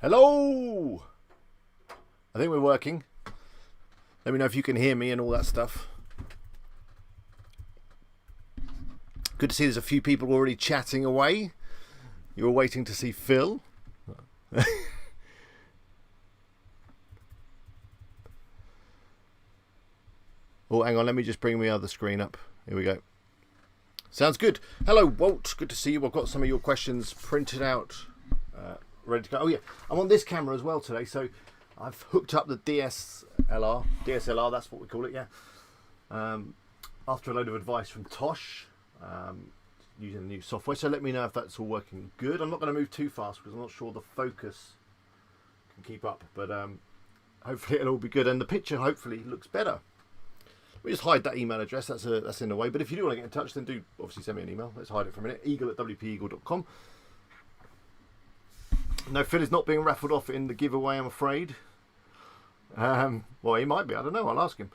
Hello! I think we're working. Let me know if you can hear me and all that stuff. Good to see there's a few people already chatting away. You were waiting to see Phil. Oh, hang on, let me just bring my other screen up. Here we go. Sounds good. Hello, Walt. Good to see you. I've got some of your questions printed out, ready to go. Oh, yeah, I'm on this camera as well today, so I've hooked up the DSLR, that's what we call it, yeah. After a load of advice from Tosh, using the new software, so let me know if that's all working good. I'm not going to move too fast because I'm not sure the focus can keep up, but hopefully it'll all be good, and the picture hopefully looks better. We just hide that email address, that's in the way, but if you do want to get in touch, then do obviously send me an email. Let's hide it for a minute. eagle@wpeagle.com. No, Phil is not being raffled off in the giveaway, I'm afraid. Well, he might be, I don't know, I'll ask him.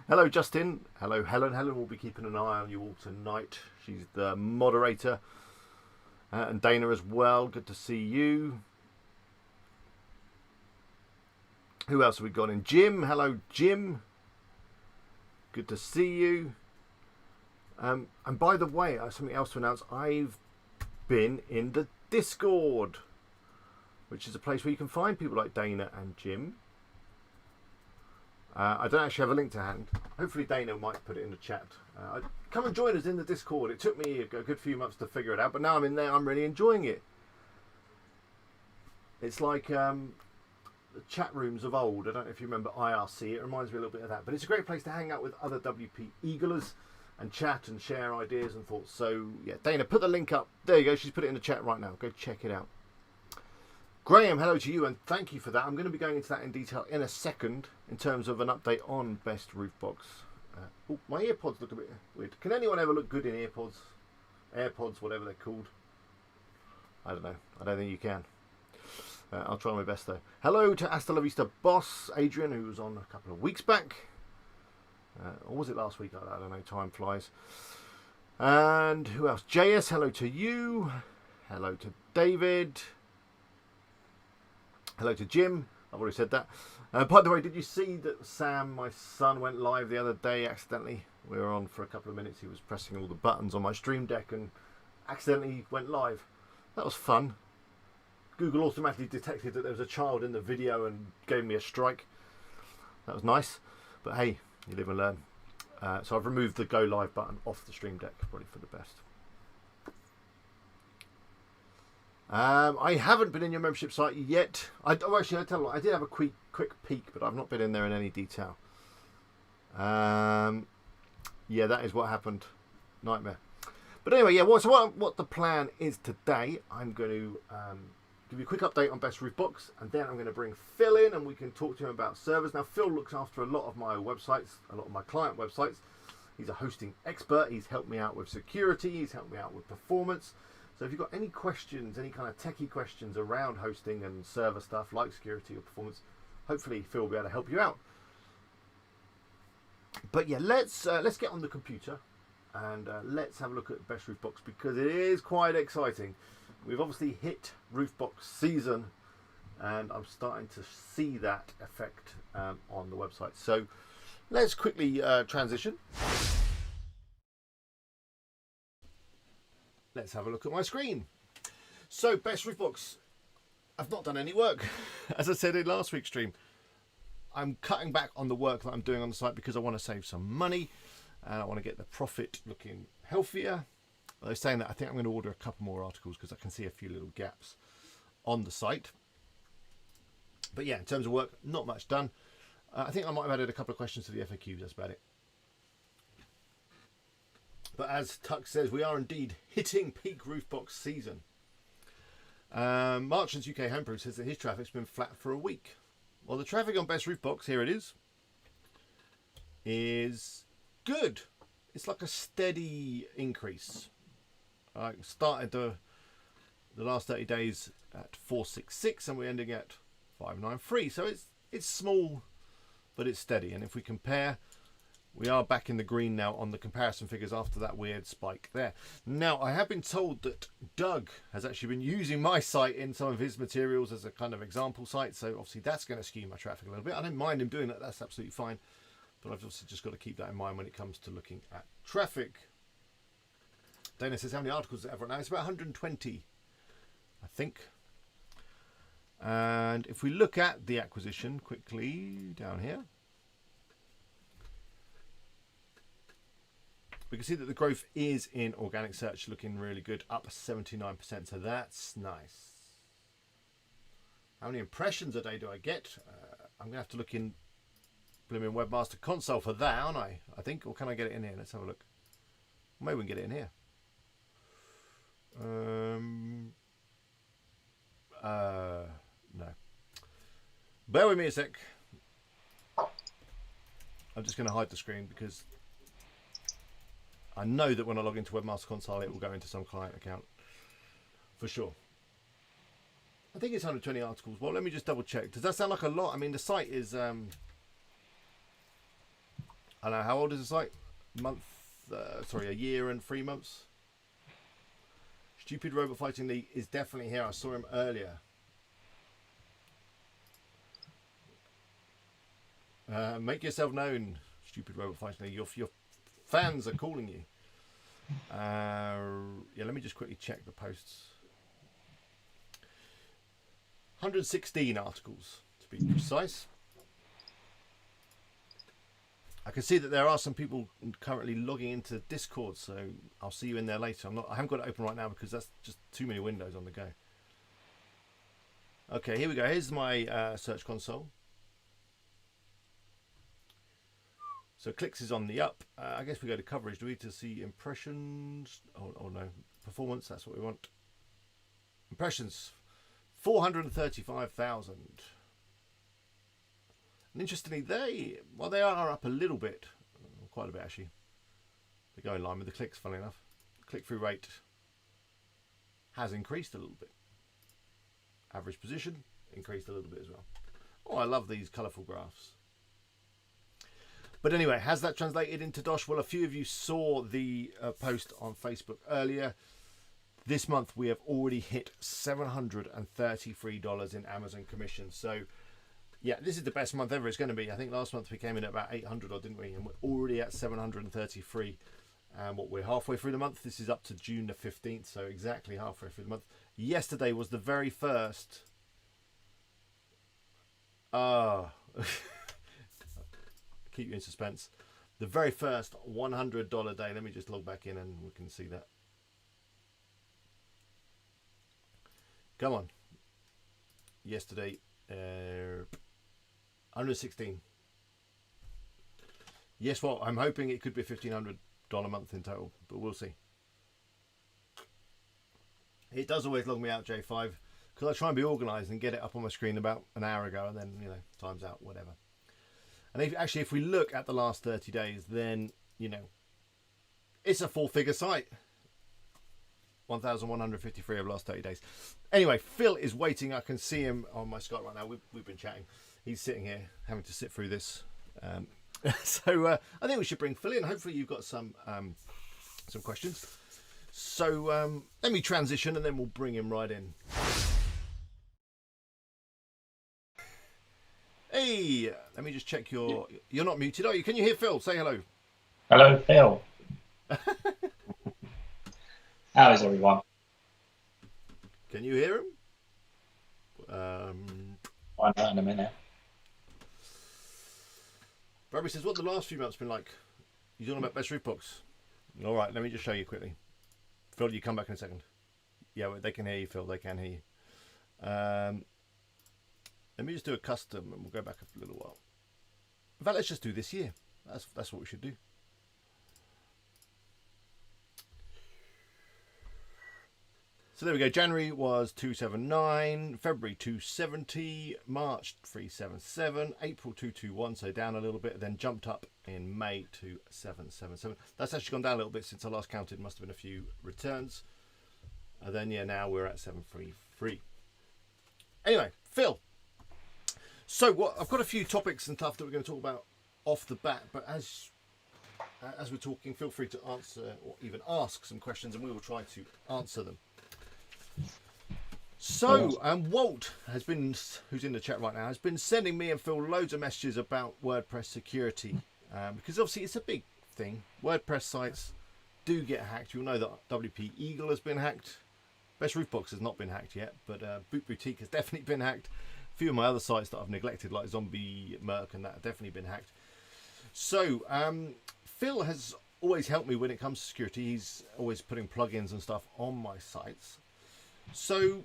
Hello, Justin. Hello, Helen. Helen will be keeping an eye on you all tonight. She's the moderator. And Dana as well, good to see you. Who else have we got in? Jim. Hello, Jim. Good to see you. And by the way, I have something else to announce. I've been in the Discord, which is a place where you can find people like Dana and Jim. I don't actually have a link to hand. Hopefully Dana might put it in the chat. Come and join us in the Discord. It took me a good few months to figure it out, but now I'm in there. I'm really enjoying it. It's like the chat rooms of old. I don't know if you remember IRC. It reminds me a little bit of that. But it's a great place to hang out with other WP Eaglers and chat and share ideas and thoughts. So, yeah, Dana, put the link up. There you go. She's put it in the chat right now. Go check it out. Graham, hello to you, and thank you for that. I'm going to be going into that in detail in a second in terms of an update on Best Roofbox. Oh, my earpods look a bit weird. Can anyone ever look good in earpods? AirPods, whatever they're called. I don't know. I don't think you can. I'll try my best, though. Hello to Hasta La Vista Boss, Adrian, who was on a couple of weeks back. Or was it last week? I don't know. Time flies. And who else? JS, hello to you. Hello to David. Hello to Jim. I've already said that. By the way, did you see that Sam, my son, went live the other day accidentally? We were on for a couple of minutes. He was pressing all the buttons on my stream deck and accidentally went live. That was fun. Google automatically detected that there was a child in the video and gave me a strike. That was nice. But hey, you live and learn. So I've removed the go live button off the stream deck, probably for the best. I haven't been in your membership site yet. Actually, I tell you what, I did have a quick peek, but I've not been in there in any detail. Yeah, that is what happened. Nightmare. But anyway, yeah. What the plan is today? I'm going to give you a quick update on Best Roofbox, and then I'm going to bring Phil in, and we can talk to him about servers. Now, Phil looks after a lot of my websites, a lot of my client websites. He's a hosting expert. He's helped me out with security. He's helped me out with performance. So if you've got any questions, any kind of techie questions around hosting and server stuff like security or performance, hopefully Phil will be able to help you out. But yeah, let's get on the computer and let's have a look at Best Roofbox, because it is quite exciting. We've obviously hit Roofbox season, and I'm starting to see that effect on the website. So let's quickly transition. Let's have a look at my screen. So, Best Roofbox, I've not done any work. As I said in last week's stream, I'm cutting back on the work that I'm doing on the site because I want to save some money and I want to get the profit looking healthier. Although saying that, I think I'm going to order a couple more articles because I can see a few little gaps on the site. But yeah, in terms of work, not much done. I think I might have added a couple of questions to the FAQs, that's about it. But as Tuck says, we are indeed hitting peak Roofbox season. Marchant's UK Homebrew says that his traffic's been flat for a week. Well, the traffic on Best Roofbox, here it is good. It's like a steady increase. I started the last 30 days at 466 and we're ending at 593. So it's small, but it's steady. And if we compare We are back in the green now on the comparison figures after that weird spike there. Now, I have been told that Doug has actually been using my site in some of his materials as a kind of example site. So obviously that's going to skew my traffic a little bit. I don't mind him doing that. That's absolutely fine. But I've obviously just got to keep that in mind when it comes to looking at traffic. Dana says, how many articles is it ever? Now it's about 120, I think. And if we look at the acquisition quickly down here, we can see that the growth is in organic search, looking really good, up 79%. So that's nice. How many impressions a day do I get? I'm going to have to look in Blooming Webmaster Console for that, aren't I? I think, or can I get it in here? Let's have a look. Maybe we can get it in here. No. Bear with me a sec. I'm just going to hide the screen because I know that when I log into Webmaster Console, it will go into some client account for sure. I think it's 120 articles. Well, let me just double check. Does that sound like a lot? I mean, the site is, I don't know, how old is the site? A year and 3 months. Stupid Robot Fighting League is definitely here. I saw him earlier. Make yourself known, Stupid Robot Fighting League. Your fans are calling you. Yeah, let me just quickly check the posts. 116 articles, to be precise. I can see that there are some people currently logging into Discord, so I'll see you in there later. I haven't got it open right now because that's just too many windows on the go. Okay, here we go. Here's my search console. So clicks is on the up. I guess we go to coverage. Do we need to see impressions? Oh no, performance. That's what we want. Impressions, 435,000. And interestingly, they are up a little bit, quite a bit actually. They go in line with the clicks, funnily enough. Click-through rate has increased a little bit. Average position increased a little bit as well. Oh, I love these colourful graphs. But anyway, has that translated into Dosh? Well, a few of you saw the post on Facebook earlier. This month we have already hit $733 in Amazon commission. So yeah, this is the best month ever it's going to be. I think last month we came in at about 800 odd, didn't we? And we're already at 733. And we're halfway through the month. This is up to June the 15th, so exactly halfway through the month. Yesterday was the very first. Keep you in suspense. The very first $100 day. Let me just log back in and we can see that. Come on. Yesterday, 116. Yes, well, I'm hoping it could be a $1,500 month in total, but we'll see. It does always log me out, J5, because I try and be organised and get it up on my screen about an hour ago, and then, you know, time's out, whatever. And if we look at the last 30 days, then, you know, it's a four-figure site. 1,153 over the last 30 days. Anyway, Phil is waiting. I can see him on my Skype right now. We've been chatting. He's sitting here having to sit through this. So I think we should bring Phil in. Hopefully you've got some questions. So let me transition and then we'll bring him right in. Hey, let me just check you're not muted, are you? Can you hear Phil? Say hello. Hello, Phil. How is everyone? Can you hear him? Find out in a minute. Bradley says, what the last few months been like? You're talking about best roof box. All right, let me just show you quickly. Phil, you come back in a second. Yeah, they can hear you, Phil. They can hear you. Let me just do a custom and we'll go back a little while. In fact, let's just do this year. That's what we should do. So there we go. January was 279, February 270, March 377, April 221, so down a little bit, then jumped up in May to 777. That's actually gone down a little bit since I last counted. Must have been a few returns. And then, yeah, now we're at 733. Anyway, Phil. So I've got a few topics and stuff that we're going to talk about off the bat, but as as we're talking, feel free to answer or even ask some questions, and we will try to answer them. So, Walt has been, who's in the chat right now, has been sending me and Phil loads of messages about WordPress security, because obviously it's a big thing. WordPress sites do get hacked. You'll know that WP Eagle has been hacked. Best Roof Box has not been hacked yet, but Boot Boutique has definitely been hacked. A few of my other sites that I've neglected, like Zombie Merc and that, have definitely been hacked. So, Phil has always helped me when it comes to security. He's always putting plugins and stuff on my sites. So,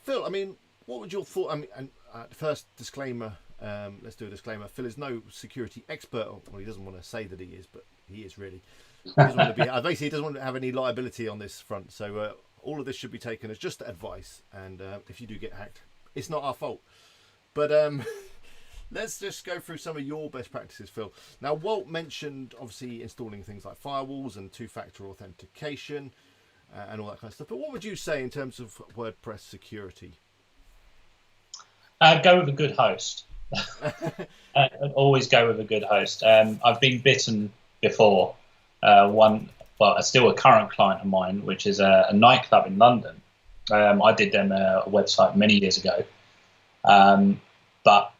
Phil, I mean, what would your thought? I mean, and first disclaimer. Let's do a disclaimer. Phil is no security expert. Well, he doesn't want to say that he is, but he is really. He doesn't want to be. Basically, he doesn't want to have any liability on this front. So all of this should be taken as just advice. And if you do get hacked, it's not our fault. But let's just go through some of your best practices, Phil. Now, Walt mentioned obviously installing things like firewalls and two-factor authentication. And all that kind of stuff. But what would you say in terms of WordPress security? Go with a good host. Always go with a good host. I've been bitten before. Still a current client of mine, which is a nightclub in London. I did them a website many years ago. But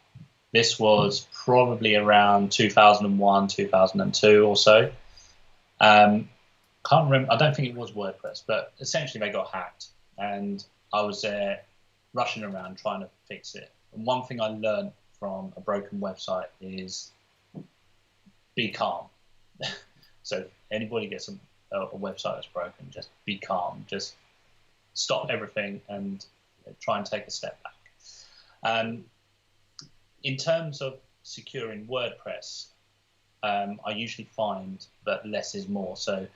this was probably around 2001, 2002 or so. Can't remember. I don't think it was WordPress, but essentially they got hacked, and I was there rushing around trying to fix it. And one thing I learned from a broken website is be calm. So if anybody gets a website that's broken, just be calm. Just stop everything and try and take a step back. In terms of securing WordPress, I usually find that less is more. So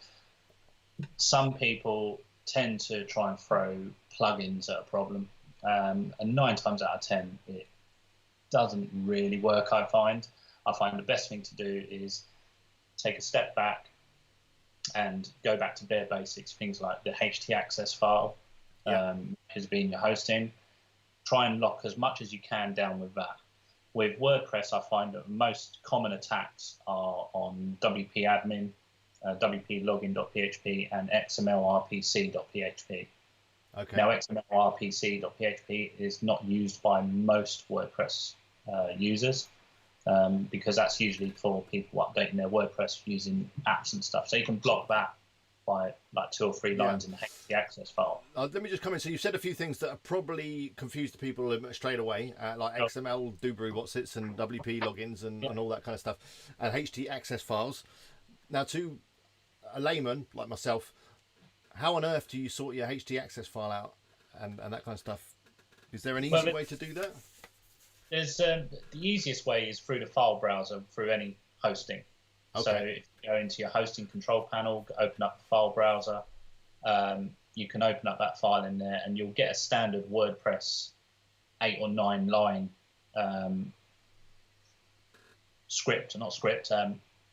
some people tend to try and throw plugins at a problem, and 9 times out of 10 it doesn't really work. I find the best thing to do is take a step back and go back to bare basics, things like the htaccess file, has been your hosting. Try and lock as much as you can down with that. With WordPress, I find that most common attacks are on WP admin, wplogin.php, and xmlrpc.php. Okay. Now, xmlrpc.php is not used by most WordPress users, because that's usually for people updating their WordPress using apps and stuff. So you can block that by like 2 or 3 lines in the htaccess file. Let me just come in. So you said a few things that have probably confused people straight away, like XML, Dubru, Whatsits, and WP logins and all that kind of stuff, and htaccess files. Now, to a layman like myself, how on earth do you sort your htaccess file out and that kind of stuff? Is there an easy way to do that? There's the easiest way is through the file browser, through any hosting. Okay. So if you go into your hosting control panel, open up the file browser, you can open up that file in there, and you'll get a standard WordPress 8 or 9 line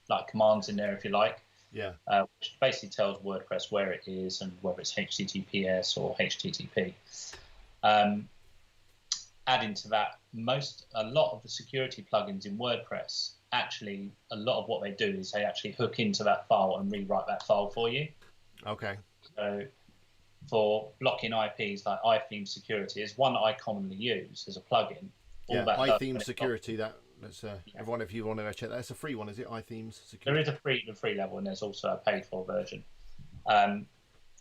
like commands in there, if you like. Yeah. Which basically tells WordPress where it is and whether it's HTTPS or HTTP. Adding to that, a lot of the security plugins in WordPress, actually, a lot of what they do is they actually hook into that file and rewrite that file for you. Okay. So for blocking IPs, like iTheme security is one that I commonly use as a plugin. iTheme security, everyone, if you want to check that, it's a free one, is it? iThemes security. There is a free level, and there's also a paid for version.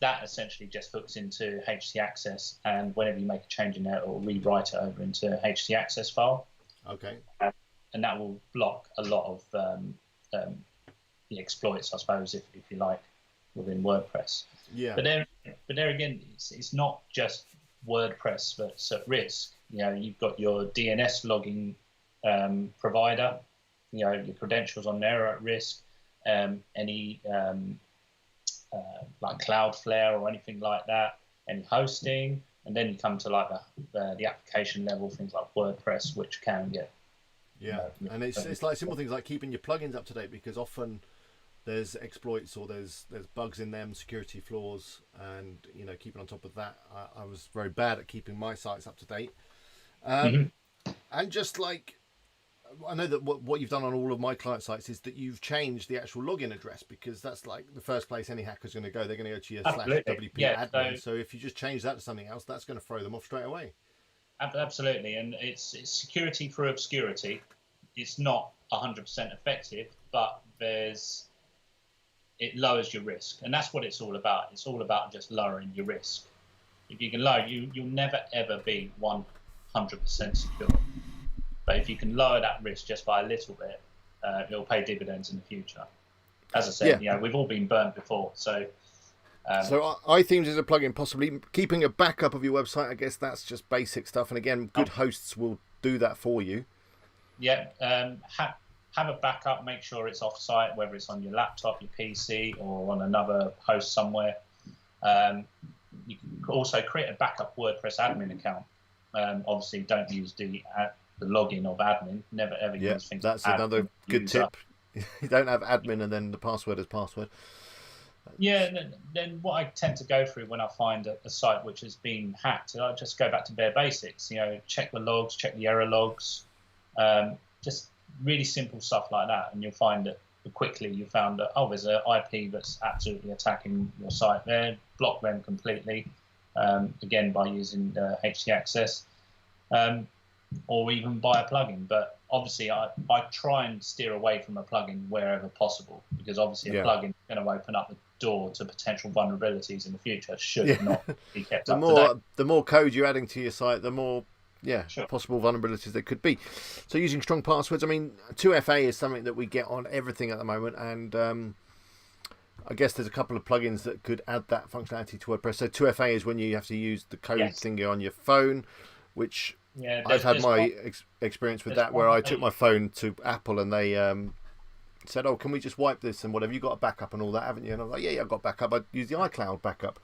That essentially just hooks into htaccess, and whenever you make a change in there, it will rewrite it over into a htaccess file. Okay. And that will block a lot of the exploits, I suppose, if you like, within WordPress. Yeah. But there again, it's not just WordPress that's at risk. You've got your DNS logging provider. Your credentials on there are at risk. Any like Cloudflare or anything like that, any hosting, and then you come to like the application level, things like WordPress, which can get and it's like simple things like keeping your plugins up to date, because often there's exploits or there's bugs in them, security flaws, and keeping on top of that. I was very bad at keeping my sites up to date, and just like I know that what you've done on all of my client sites is that you've changed the actual login address, because that's like the first place any hacker's going to go. They're going to go to your Absolutely. /WP admin. So if you just change that to something else, that's going to throw them off straight away. Absolutely, and it's security through obscurity. It's not 100% effective, but it lowers your risk, and that's what it's all about. It's all about just lowering your risk. If you can lower, you'll never ever be 100% secure. But if you can lower that risk just by a little bit, it'll pay dividends in the future. As I said, we've all been burnt before. So iThemes is a plugin, possibly keeping a backup of your website. I guess that's just basic stuff. And again, good hosts will do that for you. Yeah, have a backup. Make sure it's off-site, whether it's on your laptop, your PC, or on another host somewhere. You can also create a backup WordPress admin account. Obviously, don't use the login of admin. Never ever use things. That's another good tip. You don't have admin and then the password is password. Yeah, then what I tend to go through when I find a site which has been hacked, I just go back to bare basics. Check the logs, check the error logs, just really simple stuff like that, and you'll find that quickly you found that there's an IP that's absolutely attacking your site there. Block them completely, again by using htaccess. Or even buy a plugin. But obviously I try and steer away from a plugin wherever possible, because obviously a plugin is going to open up the door to potential vulnerabilities in the future should not be kept up to date. The more code you're adding to your site, the more possible vulnerabilities there could be. So using strong passwords, I mean, 2FA is something that we get on everything at the moment, and I guess there's a couple of plugins that could add that functionality to WordPress. So 2FA is when you have to use the code thingy on your phone, which I've had my experience with that, where I took my phone to Apple and they said, can we just wipe this and whatever, you got a backup and all that, haven't you? And I'm like, yeah, I've got backup. I use the iCloud backup.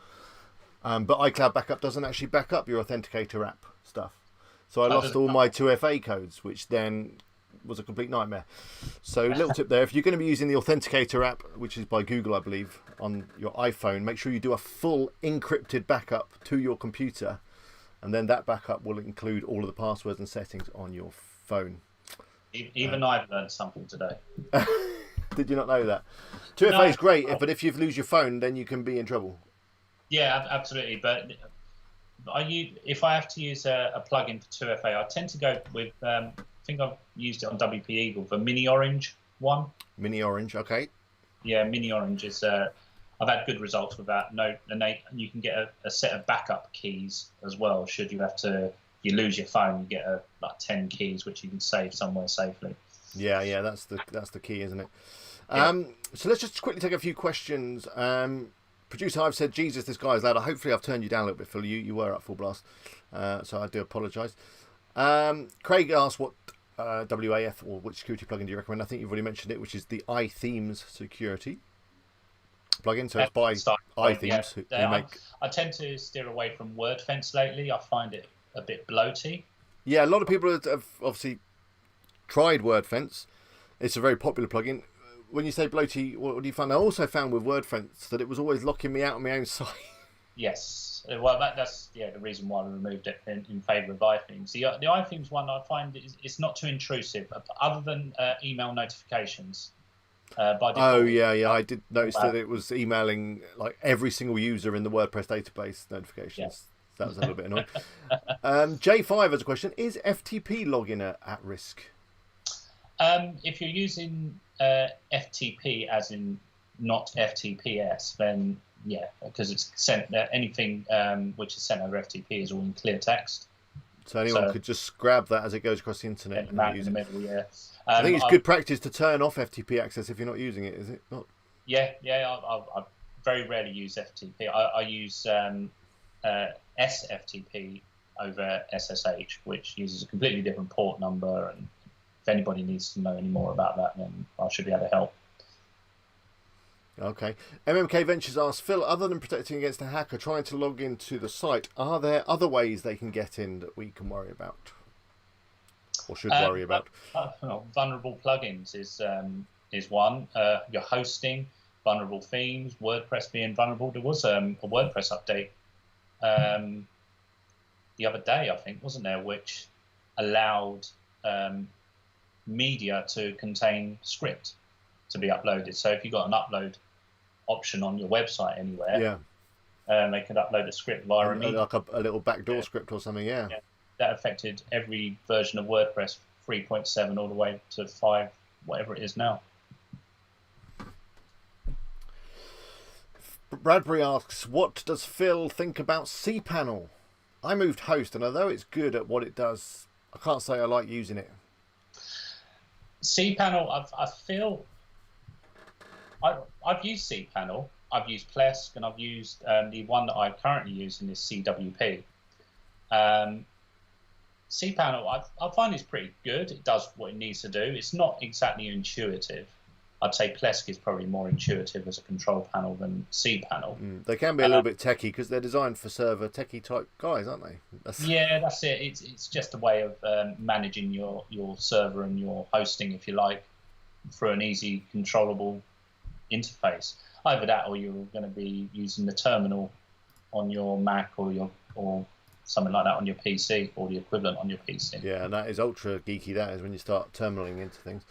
But iCloud backup doesn't actually back up your Authenticator app stuff. So I lost all my 2FA codes, which then was a complete nightmare. So little tip there, if you're going to be using the Authenticator app, which is by Google, I believe, on your iPhone, make sure you do a full encrypted backup to your computer. And then that backup will include all of the passwords and settings on your phone. Even I've learned something today. Did you not know that? 2FA is great, but if you lose your phone, then you can be in trouble. Yeah, absolutely. But if I have to use a plugin for 2FA, I tend to go with, I think I've used it on WP Eagle, the Mini Orange one. Mini Orange, okay. Yeah, Mini Orange is... I've had good results with that. And you can get a set of backup keys as well. Should you you lose your phone, you get like 10 keys which you can save somewhere safely. Yeah, that's the key, isn't it? Yeah. So let's just quickly take a few questions. Producer I've said, Jesus, this guy is louder. Hopefully I've turned you down a little bit, Phil. You were at full blast, so I do apologise. Craig asked what WAF or which security plugin do you recommend? I think you've already mentioned it, which is the iThemes security plugin. So it's by iThemes who make. I tend to steer away from WordFence lately. I find it a bit bloaty. Yeah, a lot of people have obviously tried WordFence. It's a very popular plugin. When you say bloaty, what do you find? I also found with WordFence that it was always locking me out on my own site. Yes, well, that's the reason why we removed it in favour of iThemes. The iThemes one I find it's not too intrusive, other than email notifications. By default, I did notice that it was emailing like every single user in the WordPress database notifications. Yeah. That was a little bit annoying. J5 has a question: is FTP login at risk? If you're using FTP as in not FTPS, then yeah, because it's sent anything which is sent over FTP is all in clear text. So anyone could just grab that as it goes across the internet. And use in the middle, yeah. I think it's good practice to turn off FTP access if you're not using it, is it not? Yeah. I very rarely use FTP. I use SFTP over SSH, which uses a completely different port number. And if anybody needs to know any more about that, then I should be able to help. Okay. MMK Ventures asks, Phil, other than protecting against a hacker trying to log into the site, are there other ways they can get in that we can worry about? Or should worry about? Vulnerable plugins is one. Your hosting, vulnerable themes, WordPress being vulnerable. There was a WordPress update the other day, I think, wasn't there, which allowed media to contain script to be uploaded. So if you've got an upload option on your website anywhere, they could upload a script via a media. Like a little backdoor script or something, yeah. That affected every version of WordPress, 3.7 all the way to 5, whatever it is now. Bradbury asks, what does Phil think about cPanel? I moved host, and although it's good at what it does, I can't say I like using it. cPanel, I feel... I've used cPanel, I've used Plesk, and I've used the one that I currently use in this CWP. cPanel, I find it's pretty good. It does what it needs to do. It's not exactly intuitive. I'd say Plesk is probably more intuitive as a control panel than cPanel. They can be a little bit techie because they're designed for server techie type guys, aren't they? Yeah, that's it. It's just a way of managing your server and your hosting, if you like, through an easy, controllable interface. Either that, or you're going to be using the terminal on your Mac or something like that on your PC, or the equivalent on your PC. Yeah, and that is ultra geeky. That is when you start terminaling into things.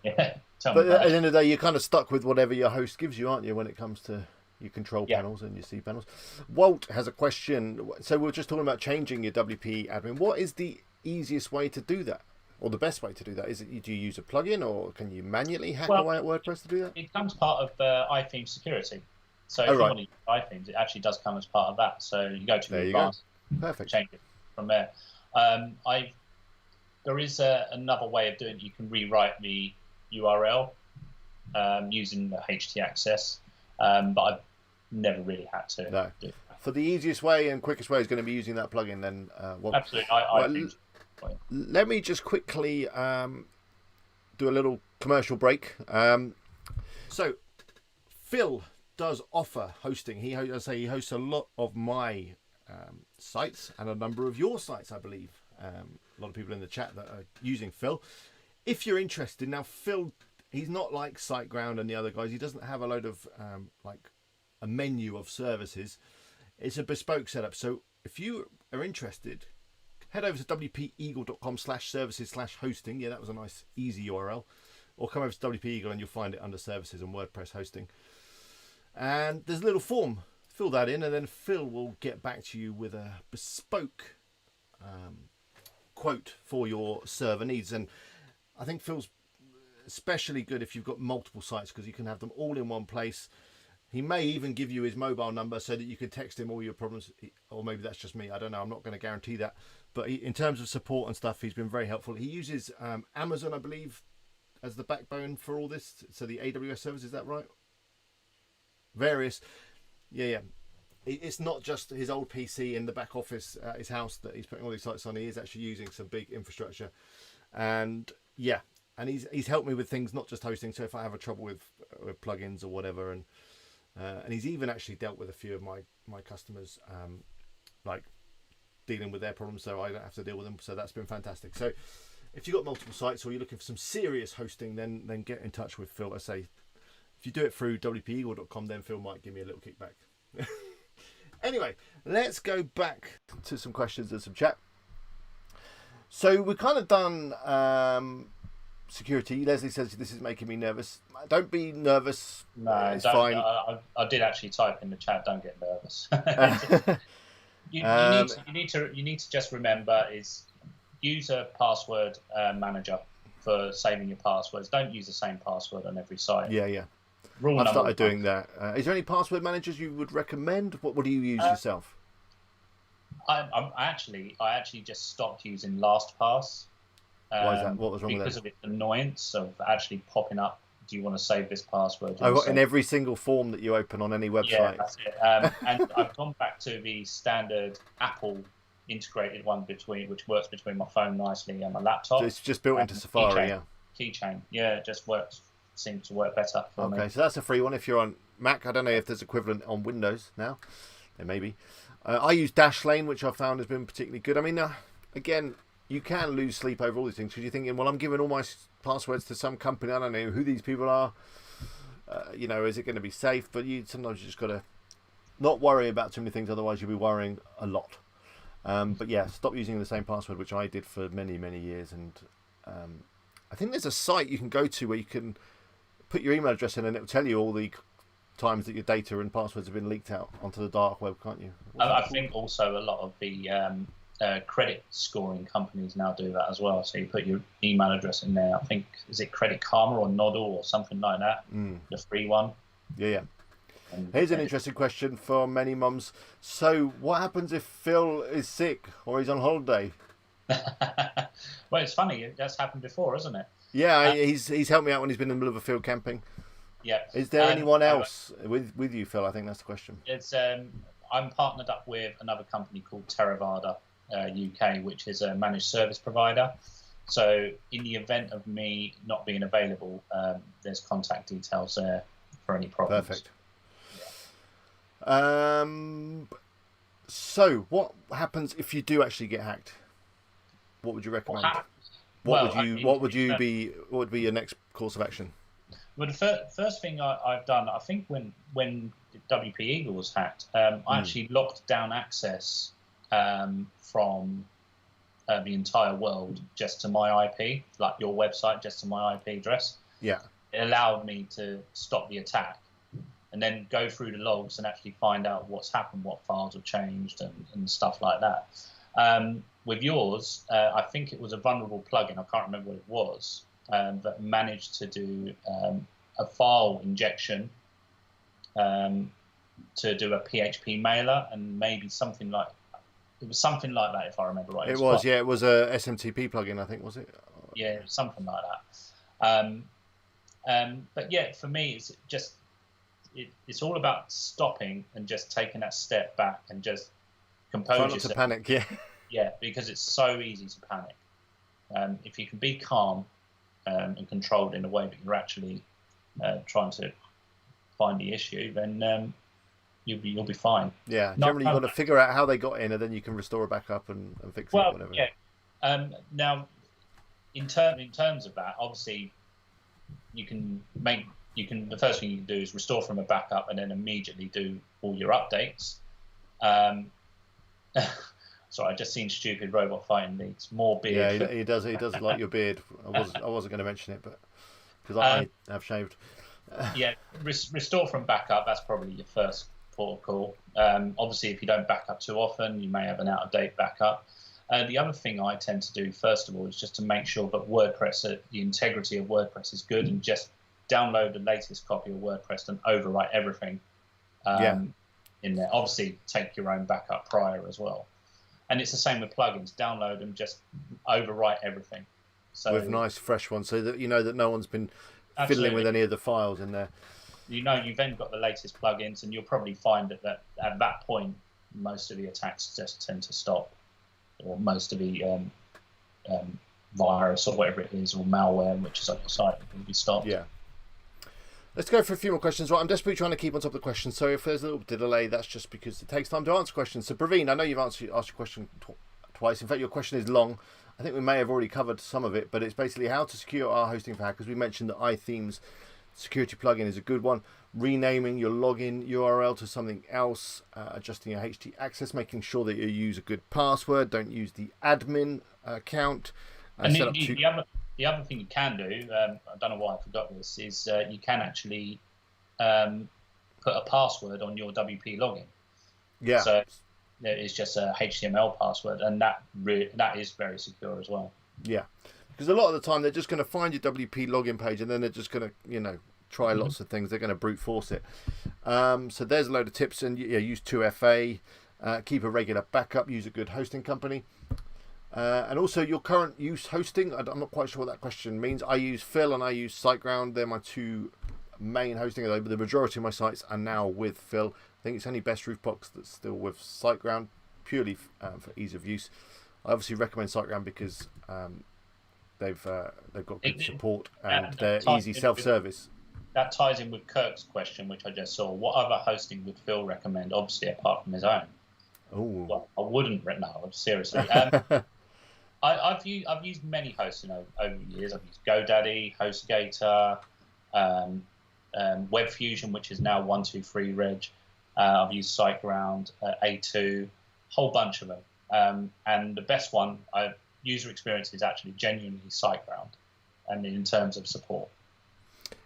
Yeah. But at the end of the day, you're kind of stuck with whatever your host gives you, aren't you, when it comes to your control panels and your cPanels. Walt has a question. So we're just talking about changing your WP admin. What is the easiest way to do that? Or the best way to do that? Is it, do you use a plugin, or can you manually hack away at WordPress to do that? It comes part of iTheme security. So if you want to use iThemes, it actually does come as part of that. So you go to the advanced, perfect, change it from there. There is another way of doing it. You can rewrite the URL using the htaccess, but I've never really had to. No. Do that. For the easiest way and quickest way is going to be using that plugin. Then absolutely. Let me just quickly do a little commercial break. So Phil does offer hosting. He hosts a lot of my sites and a number of your sites, I believe. A lot of people in the chat that are using Phil. If you're interested, now Phil, he's not like SiteGround and the other guys. He doesn't have a load of like a menu of services. It's a bespoke setup. So if you are interested, head over to wpeagle.com/services/hosting. Yeah, that was a nice, easy URL. Or come over to WP Eagle and you'll find it under services and WordPress hosting. And there's a little form. Fill that in, and then Phil will get back to you with a bespoke quote for your server needs. And I think Phil's especially good if you've got multiple sites, because you can have them all in one place. He may even give you his mobile number so that you can text him all your problems, or maybe that's just me. I don't know. I'm not going to guarantee that. But in terms of support and stuff, he's been very helpful. He uses Amazon, I believe, as the backbone for all this. So the AWS service, is that right? Various. Yeah. It's not just his old PC in the back office at his house that he's putting all these sites on. He is actually using some big infrastructure. And yeah, and he's helped me with things, not just hosting. So if I have a trouble with plugins or whatever, and he's even actually dealt with a few of my customers, like dealing with their problems, so I don't have to deal with them. So that's been fantastic. So if you've got multiple sites or you're looking for some serious hosting, then get in touch with Phil. I say, if you do it through wpeagle.com, then Phil might give me a little kickback. Anyway, let's go back to some questions and some chat. So we've kind of done security. Leslie says this is making me nervous. Don't be nervous. No, it's fine. I did actually type in the chat. Don't get nervous. you need to just remember is use a password manager for saving your passwords. Don't use the same password on every site. Yeah. I've started doing that. Is there any password managers you would recommend? What do you use yourself? I actually just stopped using LastPass. Why is that? What was wrong with that? Because of its annoyance of actually popping up. Do you want to save this password? In every single form that you open on any website. Yeah, that's it. And I've gone back to the standard Apple integrated one which works between my phone nicely and my laptop. So it's just built into Safari, Keychain, yeah, it just works. Seems to work better for me. Okay, so that's a free one if you're on Mac. I don't know if there's equivalent on Windows now. There may be. I use Dashlane, which I found has been particularly good. I mean, again, you can lose sleep over all these things because you're thinking, well, I'm giving all my passwords to some company. I don't know who these people are. Is it going to be safe? But sometimes you just got to not worry about too many things. Otherwise, you'll be worrying a lot. But yeah, stop using the same password, which I did for many, many years. And I think there's a site you can go to where you can put your email address in, and it will tell you all the times that your data and passwords have been leaked out onto the dark web, can't you? I think also a lot of the credit scoring companies now do that as well. So you put your email address in there. I think, is it Credit Karma or Nodal or something like that? The free one. Yeah. Here's an interesting question for many mums. So what happens if Phil is sick or he's on holiday? Well, it's funny. That's happened before, isn't it? Yeah, he's helped me out when he's been in the middle of a field camping. Yeah. Is there anyone else with you, Phil? I think that's the question. It's I'm partnered up with another company called Theravada UK, which is a managed service provider. So in the event of me not being available, there's contact details there for any problems. Perfect. Yeah. So what happens if you do actually get hacked? What would you recommend? What would be your next course of action? Well, the first thing I've done, I think when WP Eagle was hacked, I actually locked down access from the entire world just to my IP, like your website, just to my IP address. Yeah. It allowed me to stop the attack and then go through the logs and actually find out what's happened, what files have changed and stuff like that. With yours, I think it was a vulnerable plugin. I can't remember what it was, that managed to do a file injection to do a PHP mailer and maybe something like that, if I remember right. It was a SMTP plugin, I think, was it? Yeah, something like that. But yeah, for me, it's just it's all about stopping and just taking that step back and just compose yourself. Try not to panic, yeah. Yeah, because it's so easy to panic. If you can be calm and controlled in a way that you're actually trying to find the issue, then you'll be fine. Yeah, generally you've got to figure out how they got in, and then you can restore it back up and fix it. Whatever. Yeah. Now, in terms of that, obviously, the first thing you can do is restore from a backup, and then immediately do all your updates. Sorry, I just seen stupid robot fighting leaks. More beard. Yeah, he does like your beard. I wasn't going to mention it, but because I have shaved. Yeah, restore from backup. That's probably your first port of call. Obviously, if you don't back up too often, you may have an out-of-date backup. The other thing I tend to do, first of all, is just to make sure that WordPress, the integrity of WordPress is good, and just download the latest copy of WordPress and overwrite everything in there. Obviously, take your own backup prior as well. And it's the same with plugins. Download them, just overwrite everything. So with nice fresh ones, so that you know that no one's been fiddling with any of the files in there. You know, you've then got the latest plugins, and you'll probably find that at that point, most of the attacks just tend to stop, or most of the virus or whatever it is, or malware, which is on your site, will be stopped. Yeah. Let's go for a few more questions. Right, I'm desperately trying to keep on top of the questions, so if there's a little bit of delay, that's just because it takes time to answer questions. So, Praveen, I know you've asked your question twice. In fact, your question is long. I think we may have already covered some of it, but it's basically how to secure our hosting for hackers. We mentioned that iThemes security plugin is a good one. Renaming your login URL to something else, adjusting your HT access, making sure that you use a good password. Don't use the admin account. And the other thing you can do, I don't know why I forgot this, is you can actually put a password on your WP login. Yeah. So it's just a HTML password, and that is very secure as well. Yeah, because a lot of the time they're just going to find your WP login page, and then they're just going to, try lots of things. They're going to brute force it. So there's a load of tips, and use 2FA, keep a regular backup, use a good hosting company. And also your current use hosting. I'm not quite sure what that question means. I use Phil and I use SiteGround. They're my two main hosting, but the majority of my sites are now with Phil. I think it's only Best Roofbox that's still with SiteGround, purely for ease of use. I obviously recommend SiteGround because they've got good support and they're easy self-service. That ties in with Kirk's question, which I just saw. What other hosting would Phil recommend, obviously apart from his own? Oh, well, I wouldn't. No, seriously. I've used many hosting over the years. I've used GoDaddy, HostGator, WebFusion, which is now 123reg. I've used SiteGround, A2, whole bunch of them. And the best one, user experience is actually genuinely SiteGround. and in terms of support.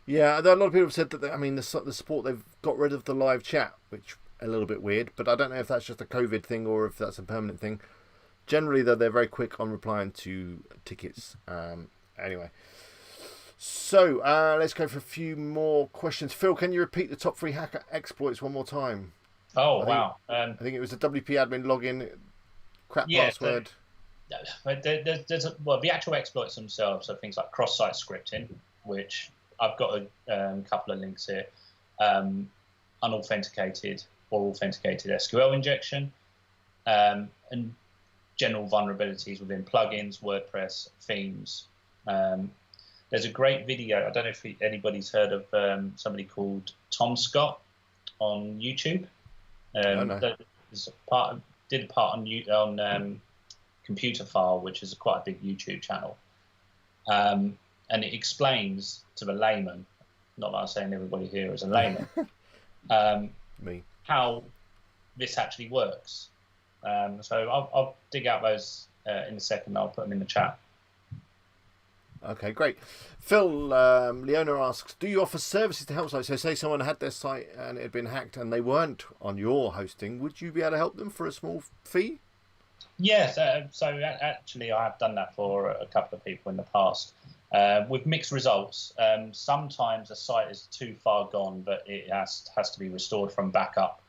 Yeah, a lot of people have said that. I mean, the support, they've got rid of the live chat, which a little bit weird. But I don't know if that's just a COVID thing or if that's a permanent thing. Generally, though, they're very quick on replying to tickets. Anyway, so let's go for a few more questions. Phil, can you repeat the top 3 hacker exploits one more time? Oh, wow! I think it was a WP admin login, crap password. The actual exploits themselves are things like cross-site scripting, which I've got a couple of links here. Unauthenticated or authenticated SQL injection, and general vulnerabilities within plugins, WordPress, themes. There's a great video. I don't know if anybody's heard of somebody called Tom Scott on YouTube. That is did a part on Computer File, which is quite a big YouTube channel, and it explains to the layman, not that I'm saying everybody here is a layman, me, how this actually works. So I'll dig out those in a second. I'll put them in the chat. Okay, great. Phil, Leona asks, do you offer services to help sites? So say someone had their site and it had been hacked and they weren't on your hosting, would you be able to help them for a small fee? Yes, so actually I have done that for a couple of people in the past with mixed results. Sometimes a site is too far gone, but it has to be restored from backup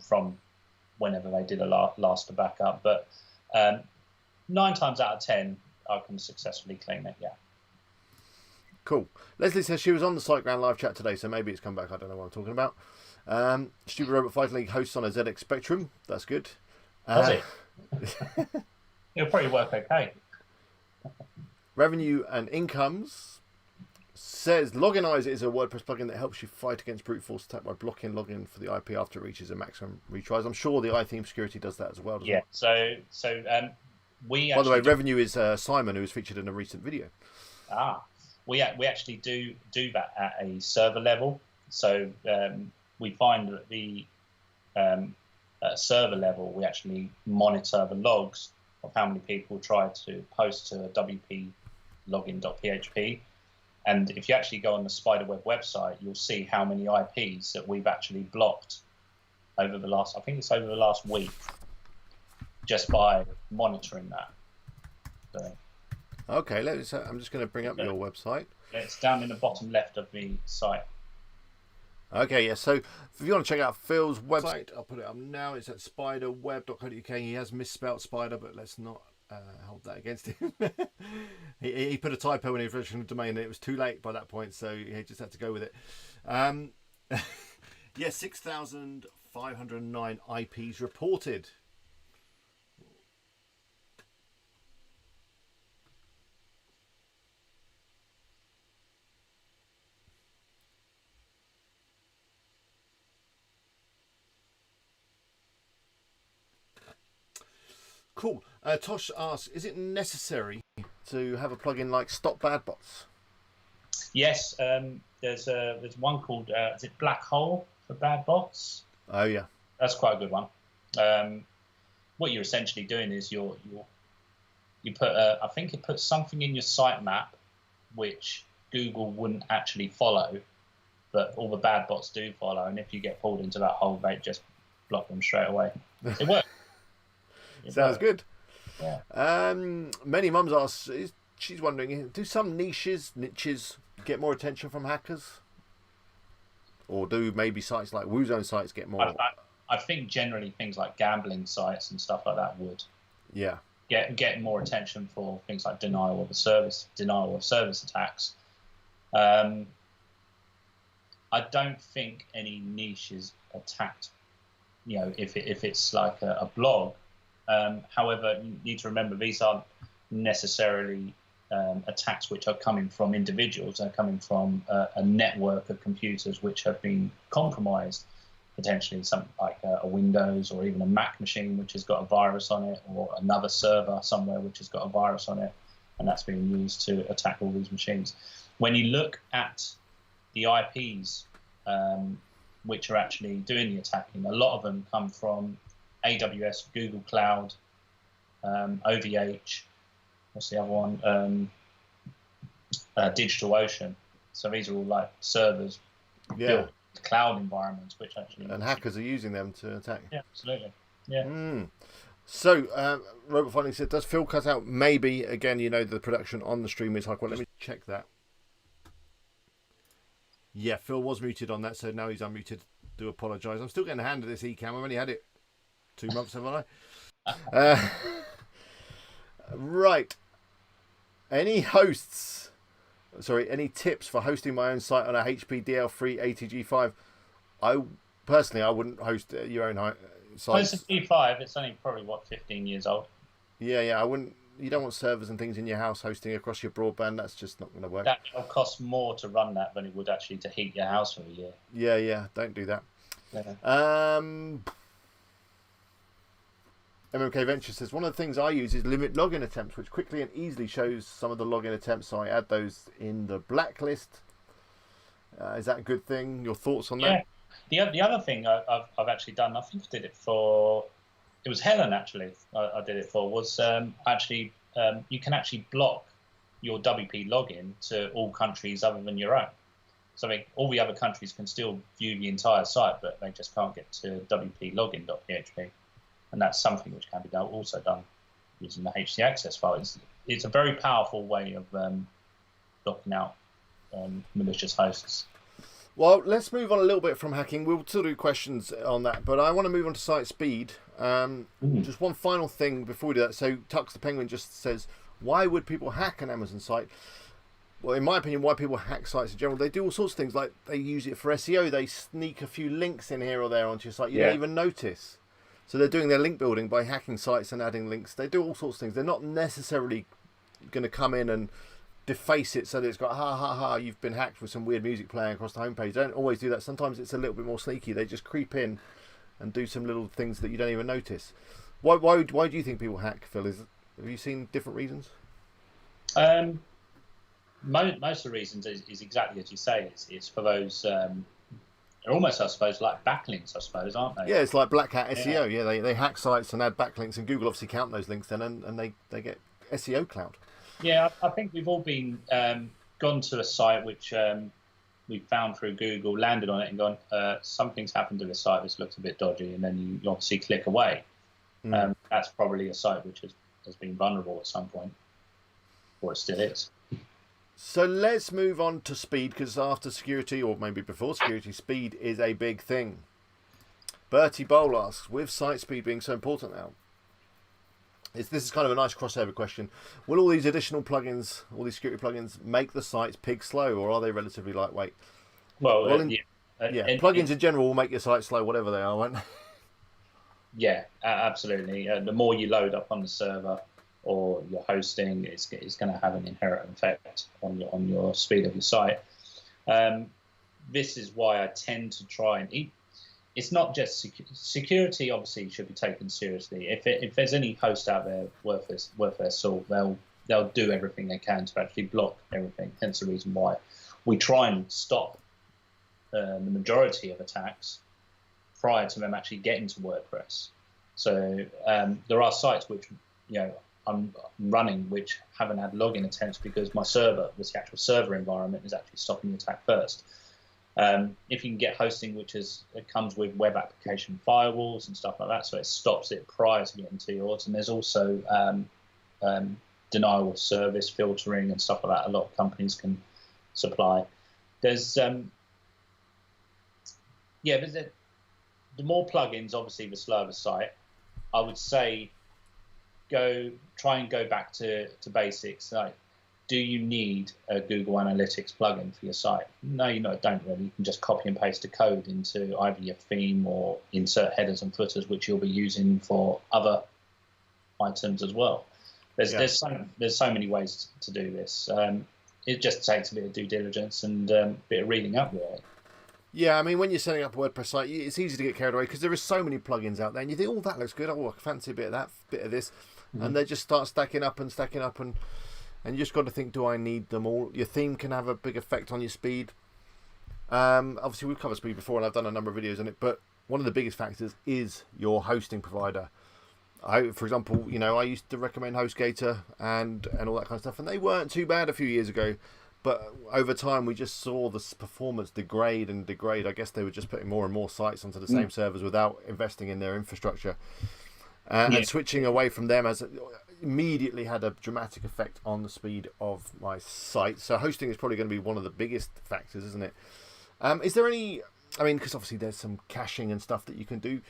from whenever they did a last backup. But 9 times out of 10, I can successfully clean it, yeah. Cool. Leslie says she was on the SiteGround live chat today, so maybe it's come back. I don't know what I'm talking about. Stupid Robot Fighting League hosts on a ZX Spectrum. That's good. Does it? It'll probably work okay. Revenue and Incomes says Loginizer is a WordPress plugin that helps you fight against brute force attack by blocking login for the IP after it reaches a maximum retries. I'm sure the iTheme security does that as well. Yeah. So we. By the way, Revenue is Simon, who was featured in a recent video. We actually do that at a server level. So we find that the at server level, we actually monitor the logs of how many people try to post to WP login.php. And if you actually go on the Spiderweb website, you'll see how many IPs that we've actually blocked over the last, I think it's over the last week, just by monitoring that. So, okay, I'm just going to bring up your website. It's down in the bottom left of the site. Okay, yeah, so if you want to check out Phil's website, I'll put it up now. It's at spiderweb.co.uk. He has misspelled spider, but let's not hold that against him. he put a typo in his original domain and it was too late by that point, so he just had to go with it. Yeah, 6,509 IPs reported. Cool. Tosh asks, is it necessary to have a plugin like Stop Bad Bots? Yes, there's one called is it Black Hole for Bad Bots? Oh yeah, that's quite a good one. What you're essentially doing is you put I think it puts something in your sitemap which Google wouldn't actually follow, but all the bad bots do follow, and if you get pulled into that hole, they just block them straight away. It works. Sounds good. Yeah. Many mums ask, she's wondering, do some niches get more attention from hackers? Or do maybe sites like WooZone sites get more? I think generally things like gambling sites and stuff like that would get more attention for things like denial of service attacks. I don't think any niche is attacked, if it's like a blog. However, you need to remember these aren't necessarily attacks which are coming from individuals. They're coming from a network of computers which have been compromised, potentially something like a Windows or even a Mac machine which has got a virus on it, or another server somewhere which has got a virus on it, and that's being used to attack all these machines. When you look at the IPs which are actually doing the attacking, a lot of them come from AWS, Google Cloud, OVH. What's the other one? DigitalOcean. So these are all like servers built cloud environments, which actually hackers are using them to attack. Yeah, absolutely. Yeah. So, Robot Finding said, does Phil cut out? Maybe. Again, the production on the stream is high quality. Let me check that. Yeah, Phil was muted on that, so now he's unmuted. Do apologise. I'm still getting a hand of this eCam. I've only had it 2 months, haven't I? Right. Any tips for hosting my own site on a HP DL3 ATG5? I wouldn't host your own site. It's a G5. It's only probably 15 years old. Yeah. I wouldn't. You don't want servers and things in your house hosting across your broadband. That's just not going to work. That will cost more to run that than it would actually to heat your house for a year. Yeah. Don't do that. Yeah. MMK Venture says, one of the things I use is limit login attempts, which quickly and easily shows some of the login attempts. So I add those in the blacklist. Is that a good thing? Your thoughts on that? Yeah. The other thing I've actually done, I think I did it for, it was Helen actually, I did it for, was you can actually block your WP login to all countries other than your own. So all the other countries can still view the entire site, but they just can't get to wplogin.php. And that's something which can be also done using the htaccess file. It's a very powerful way of blocking out malicious hosts. Well, let's move on a little bit from hacking. We'll still do questions on that, but I want to move on to site speed. Just one final thing before we do that. So Tux the Penguin just says, why would people hack an Amazon site? Well, in my opinion, why people hack sites in general, they do all sorts of things. Like they use it for SEO. They sneak a few links in here or there onto your site. You don't even notice. So they're doing their link building by hacking sites and adding links. They do all sorts of things. They're not necessarily going to come in and deface it so that it's got you've been hacked with some weird music playing across the homepage. They don't always do that. Sometimes it's a little bit more sneaky. They just creep in and do some little things that you don't even notice. Why do you think people hack, Phil? Have you seen different reasons? Most of the reasons is exactly as you say. It's for those they're almost, I suppose, like backlinks, I suppose, aren't they? Yeah, it's like Black Hat SEO. Yeah, they hack sites and add backlinks, and Google obviously count those links then, and they get SEO clout. Yeah, I think we've all been gone to a site which we found through Google, landed on it and gone, something's happened to this site, this looks a bit dodgy, and then you obviously click away. That's probably a site which has been vulnerable at some point, or it still is. So let's move on to speed, because after security, or maybe before security, speed is a big thing. Bertie Bowl asks, with site speed being so important now, this is kind of a nice crossover question. Will all these additional plugins, all these security plugins, make the sites pig slow, or are they relatively lightweight? Plugins in general will make your site slow, whatever they are, won't they? Yeah, absolutely. The more you load up on the server or your hosting, it's going to have an inherent effect on your speed of your site. This is why I tend to try and eat. It's not just security. Obviously, should be taken seriously. If there's any host out there worth their salt, they'll do everything they can to actually block everything. Hence the reason why we try and stop the majority of attacks prior to them actually getting to WordPress. So there are sites which I'm running which haven't had login attempts because my server, the actual server environment, is actually stopping the attack first. If you can get hosting it comes with web application firewalls and stuff like that, so it stops it prior to getting to yours. And there's also denial of service filtering and stuff like that. A lot of companies can supply. There's the more plugins, obviously, the slower the site. I would say try and go back to basics. Like, do you need a Google Analytics plugin for your site? No, don't really. You can just copy and paste the code into either your theme or insert headers and footers, which you'll be using for other items as well. There's so many ways to do this. It just takes a bit of due diligence and a bit of reading up, really. Yeah, I mean, when you're setting up a WordPress site, it's easy to get carried away because there are so many plugins out there, and you think, oh, that looks good. Oh, I fancy a bit of that, bit of this. And they just start stacking up, and you just got to think, do I need them all? Your theme can have a big effect on your speed. Obviously, we've covered speed before, and I've done a number of videos on it, but one of the biggest factors is your hosting provider. For example, I used to recommend HostGator and all that kind of stuff, and they weren't too bad a few years ago. but over time we just saw the performance degrade and degrade. I guess they were just putting more and more sites onto the same servers without investing in their infrastructure. And switching away from them has immediately had a dramatic effect on the speed of my site. So hosting is probably going to be one of the biggest factors, isn't it? Is there any, I mean, because obviously there's some caching and stuff that you can do.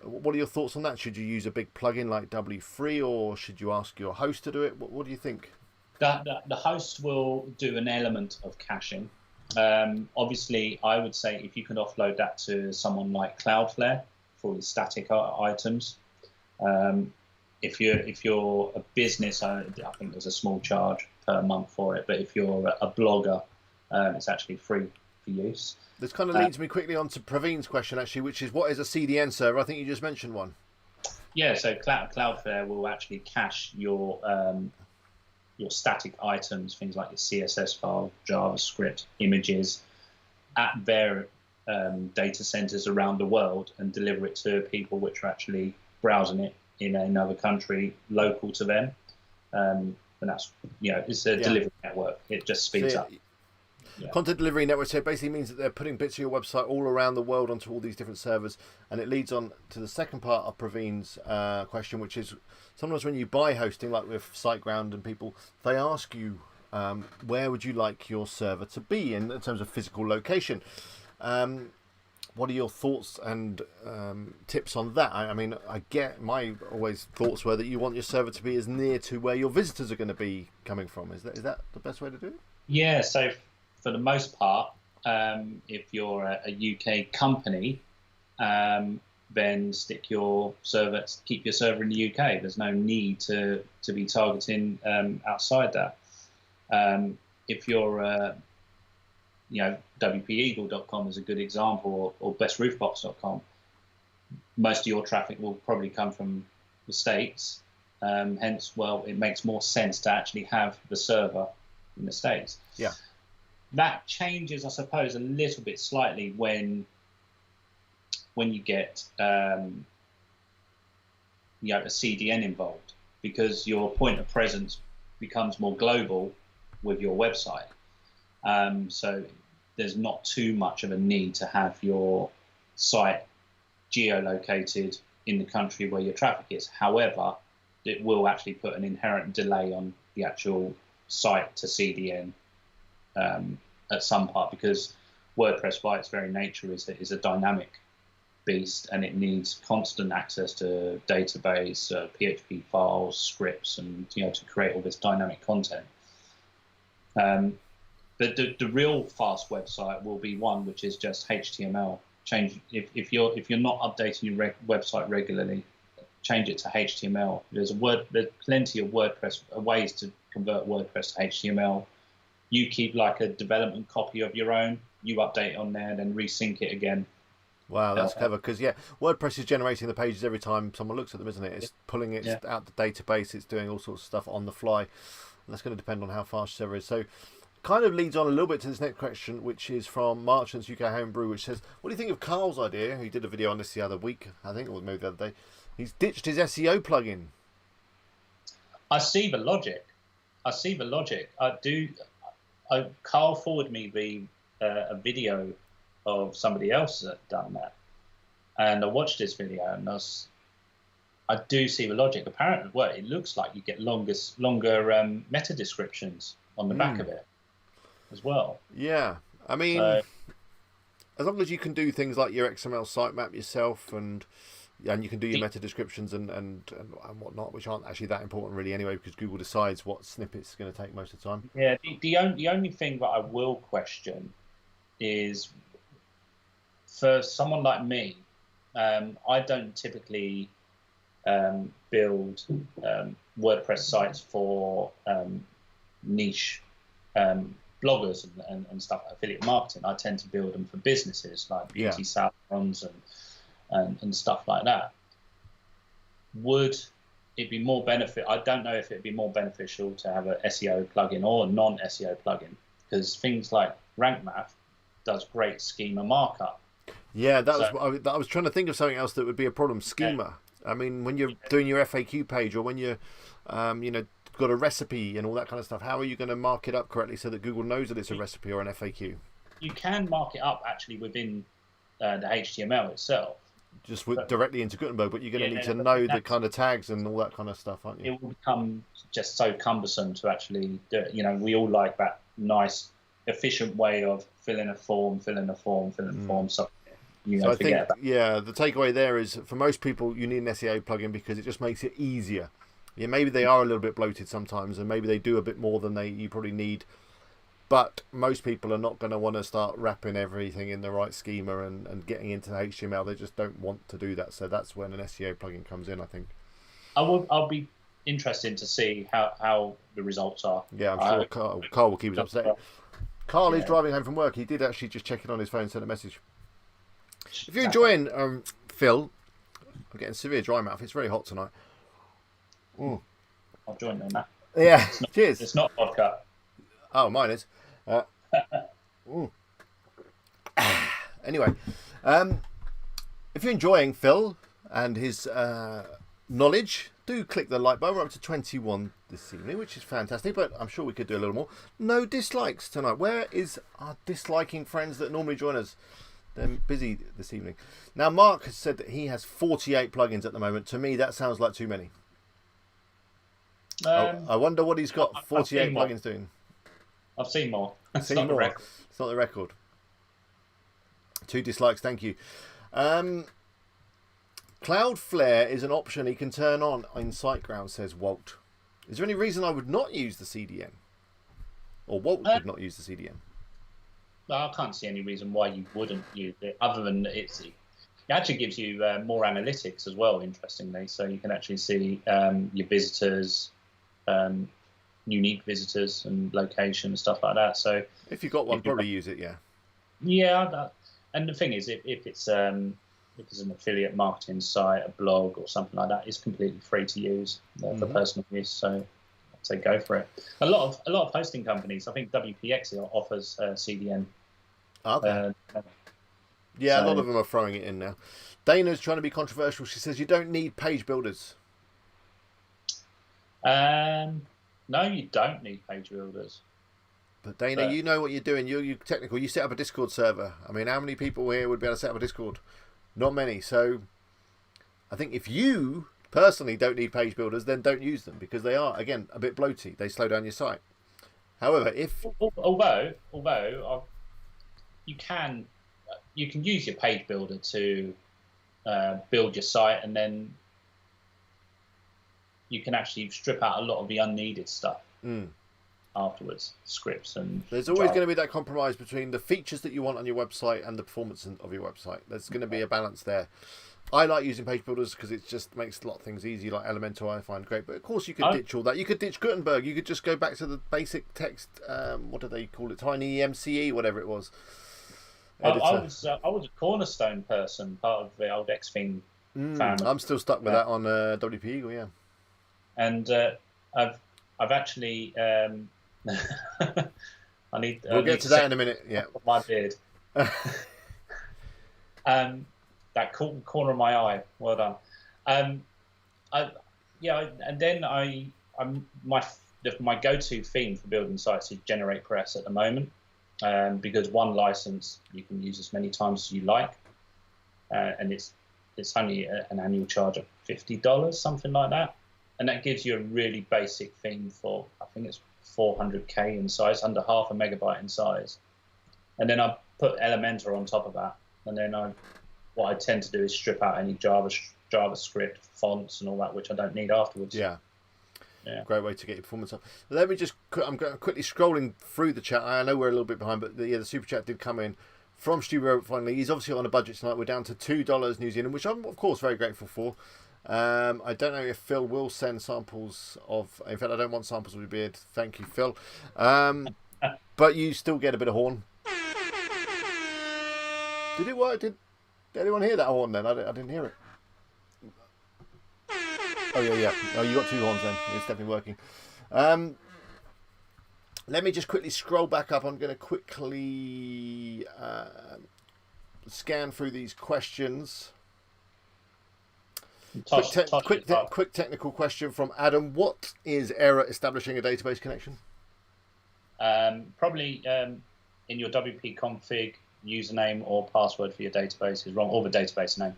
What are your thoughts on that? Should you use a big plugin like W3, or should you ask your host to do it? What do you think? The host will do an element of caching. Obviously, I would say if you could offload that to someone like Cloudflare for your static items. If you're a business, I think there's a small charge per month for it. But if you're a blogger, it's actually free for use. This kind of leads me quickly on to Praveen's question, actually, which is, what is a CDN server? I think you just mentioned one. Yeah, so Cloudflare will actually cache your static items, things like your CSS file, JavaScript, images, at their data centers around the world, and deliver it to people which are actually browsing it in another country local to them. And that's, it's a delivery network. It just speeds up. Content delivery network, so it basically means that they're putting bits of your website all around the world onto all these different servers. And it leads on to the second part of Praveen's question, which is, sometimes when you buy hosting, like with SiteGround and people, they ask you, where would you like your server to be in terms of physical location? What are your thoughts and tips on that? I mean, I get my always thoughts were that you want your server to be as near to where your visitors are going to be coming from. Is that the best way to do it? Yeah, so for the most part, if you're a UK company, then keep your server in the UK. There's no need to be targeting outside that. If you're WPEagle.com is a good example, or bestroofbox.com. Most of your traffic will probably come from the States. Hence, it makes more sense to actually have the server in the States. Yeah. That changes, I suppose, a little bit slightly when you get a CDN involved, because your point of presence becomes more global with your website. So there's not too much of a need to have your site geolocated in the country where your traffic is. However, it will actually put an inherent delay on the actual site to CDN at some part, because WordPress by its very nature is a dynamic beast, and it needs constant access to database, PHP files, scripts, and to create all this dynamic content. The real fast website will be one which is just HTML. If you're not updating your website regularly, change it to HTML. There's plenty of WordPress ways to convert WordPress to HTML. You keep like a development copy of your own. You update on there, then resync it again. Wow, that's clever, because WordPress is generating the pages every time someone looks at them, isn't it? It's pulling it out the database. It's doing all sorts of stuff on the fly. And that's going to depend on how fast your server is. So, kind of leads on a little bit to this next question, which is from Marchant's UK Homebrew, which says, what do you think of Carl's idea? He did a video on this the other week, I think, or maybe the other day. He's ditched his SEO plugin. I see the logic. Carl forwarded me a video of somebody else that done that, and I watched this video, and I do see the logic. Apparently, it looks like you get longer meta descriptions on the back of it as well. Yeah, I mean, as long as you can do things like your XML sitemap yourself, and you can do your meta descriptions and whatnot, which aren't actually that important really anyway, because Google decides what snippets are going to take most of the time. Yeah, the only thing that I will question is, for someone like me, I don't typically build WordPress sites for niche bloggers and stuff like affiliate marketing. I tend to build them for businesses like beauty salons and stuff like that. Would it be more I don't know if it'd be more beneficial to have a SEO plugin or a non-SEO plugin, because things like Rank Math does great schema markup. Yeah, I was trying to think of something else that would be a problem. Schema. Yeah. I mean, when you're doing your FAQ page, or when you're, got a recipe and all that kind of stuff. How are you going to mark it up correctly so that Google knows that it's a recipe or an FAQ? You can mark it up actually within the HTML itself. Just directly into Gutenberg, but you're going to need to know the kind of tags and all that kind of stuff, aren't you? It will become just so cumbersome to actually do it. We all like that nice, efficient way of filling a form. So So I think, the takeaway there is for most people, you need an SEO plugin because it just makes it easier. Yeah, maybe they are a little bit bloated sometimes, and maybe they do a bit more than you probably need. But most people are not going to want to start wrapping everything in the right schema and getting into HTML. They just don't want to do that. So that's when an SEO plugin comes in, I think. I'll be interested to see how the results are. Yeah, I'm sure Carl will keep us up to date. Carl is driving home from work. He did actually just check it on his phone and send a message. If you're enjoying, Phil, I'm getting severe dry mouth. It's very hot tonight. I'll join in that. Yeah, cheers. It's not vodka. Oh, mine is. Anyway, if you're enjoying Phil and his knowledge, do click the like button. We're up to 21 this evening, which is fantastic, but I'm sure we could do a little more. No dislikes tonight. Where is our disliking friends that normally join us? They're busy this evening. Now, Mark has said that he has 48 plugins at the moment. To me, that sounds like too many. I wonder what he's got 48 plugins doing. I've seen more. It's not the record. It's not the record. 2 dislikes, thank you. Cloudflare is an option he can turn on in SiteGround, says Walt. Is there any reason I would not use the CDN? Or Walt would not use the CDN? I can't see any reason why you wouldn't use it, other than it actually gives you more analytics as well, interestingly. So you can actually see your visitors, unique visitors and location and stuff like that. So if you've got one, probably use it. Yeah, and the thing is, if it's an affiliate marketing site, a blog or something like that, it's completely free to use for personal use. So I'd say go for it. A lot of hosting companies, I think WPX offers CDN. Okay. Yeah, so, a lot of them are throwing it in now. Dana's trying to be controversial. She says you don't need page builders. No, you don't need page builders. But Dana, you know what you're doing. You're technical. You set up a Discord server. I mean, how many people here would be able to set up a Discord? Not many. So I think if you personally don't need page builders, then don't use them because they are, again, a bit bloaty. They slow down your site. However, if... Although you can use your page builder to build your site, and then you can actually strip out a lot of the unneeded stuff afterwards, scripts and... There's always going to be that compromise between the features that you want on your website and the performance of your website. There's going to be a balance there. I like using page builders because it just makes a lot of things easy, like Elementor I find great. But of course you could ditch all that. You could ditch Gutenberg. You could just go back to the basic text, what do they call it? Tiny MCE, whatever it was. I was a Cornerstone person, part of the old Xthing family. I'm still stuck with that on WP Eagle, yeah. And I've actually We'll get to that in a minute. Yeah. My beard. That corner of my eye. Well done. And then my go-to theme for building sites is GeneratePress at the moment, because one license you can use as many times as you like, and it's only an annual charge of $50, something like that, and that gives you a really basic theme for, I think it's 400k in size, under half a megabyte in size, and then I put Elementor on top of that, and then what I tend to do is strip out any JavaScript fonts and all that, which I don't need afterwards. Yeah. Great way to get your performance up. Let me just, I'm quickly scrolling through the chat. I know we're a little bit behind, but the super chat did come in from Stu Robert finally. He's obviously on a budget tonight. We're down to $2 New Zealand, which I'm, of course, very grateful for. I don't know if Phil will send samples of... In fact, I don't want samples of your beard. Thank you, Phil. But you still get a bit of horn. Did it work? Did anyone hear that horn then? I didn't hear it. Oh, yeah. Oh, you got 2 horns then. It's definitely working. Let me just quickly scroll back up. I'm going to quickly scan through these questions. Quick technical question from Adam. What is error establishing a database connection? Probably in your WP config, username or password for your database is wrong, or the database name.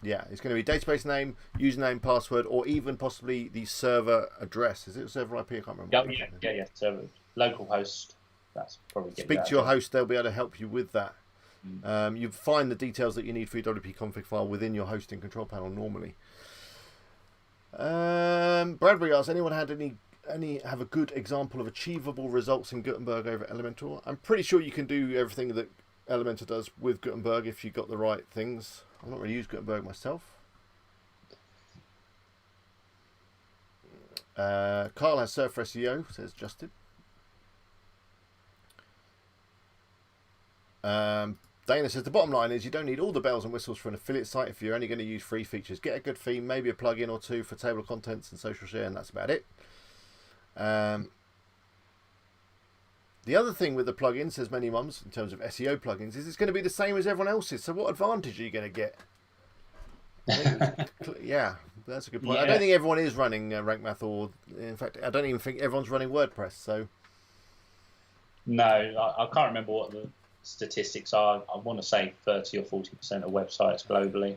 Yeah, it's going to be database name, username, password, or even possibly the server address. Is it server IP? I can't remember. Yeah. Server, local host. That's probably. Speak to your host; they'll be able to help you with that. You find the details that you need for your WP config file within your hosting control panel normally. Bradbury asks, anyone had any have a good example of achievable results in Gutenberg over Elementor? I'm pretty sure you can do everything that Elementor does with Gutenberg if you got the right things. I've not really used Gutenberg myself. Carl has Surfer SEO, says Justin. Dana says the bottom line is you don't need all the bells and whistles for an affiliate site if you're only going to use free features. Get a good theme, maybe a plugin or two for table of contents and social share, and that's about it. The other thing with the plugin, says many mums, in terms of SEO plugins, is it's going to be the same as everyone else's. So what advantage are you going to get? Yeah, that's a good point. Yeah. I don't think everyone is running Rank Math, or in fact, I don't even think everyone's running WordPress. So no, I can't remember what the statistics are. I want to say 30 or 40% of websites globally.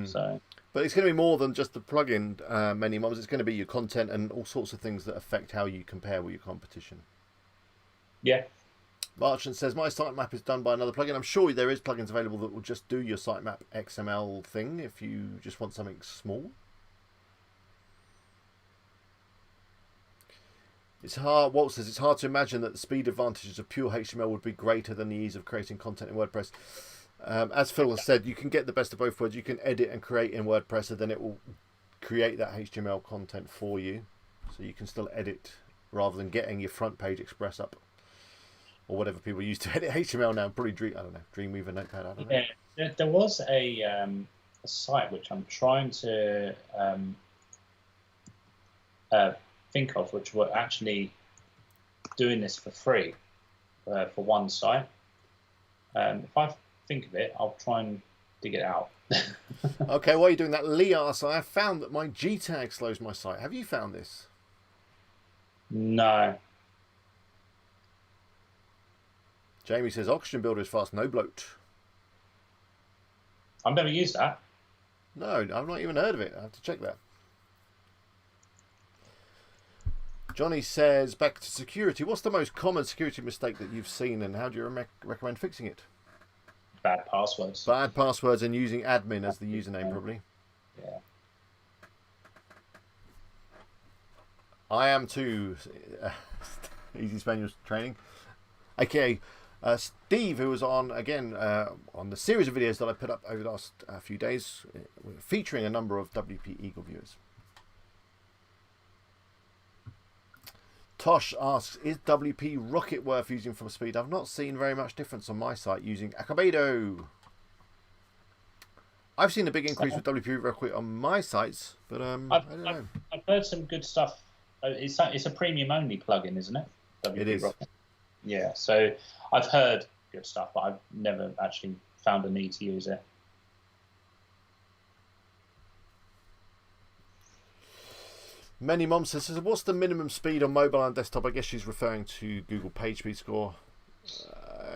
So, but it's going to be more than just the plugin. Many mums, it's going to be your content and all sorts of things that affect how you compare with your competition. Yeah. Marchant says my sitemap is done by another plugin. I'm sure there is plugins available that will just do your sitemap XML thing if you just want something small. It's hard. Walt says it's hard to imagine that the speed advantages of pure HTML would be greater than the ease of creating content in WordPress. As Phil has said, you can get the best of both worlds. You can edit and create in WordPress, and then it will create that HTML content for you. So you can still edit rather than getting your front page Express up or whatever people use to edit HTML now. Probably Dreamweaver, Notepad. I don't know. Yeah, there was a site which I'm trying to think of, which were actually doing this for free for one site. If I think of it, I'll try and dig it out. Okay, while you're doing that, Lee asks, I have found that my G tag slows my site. Have you found this? No. Jamie says Oxygen Builder is fast, no bloat. I've never used that. No, I've not even heard of it. I have to check that. Johnny says, back to security. What's the most common security mistake that you've seen, and how do you recommend fixing it? Bad passwords. Bad passwords and using admin as the username, probably. Yeah. I am too. Easy Spaniel training. Okay, Steve, who was on again on the series of videos that I put up over the last few days, featuring a number of WP Eagle viewers. Tosh asks, is WP Rocket worth using from speed? I've not seen very much difference on my site using Acabado. I've seen a big increase with WP Rocket on my sites, but I don't know. I've heard some good stuff. It's a premium only plugin, isn't it? WP it is. Rocket. Yeah, so I've heard good stuff, but I've never actually found a need to use it. Many Mom says, what's the minimum speed on mobile and desktop? I guess she's referring to Google PageSpeed score.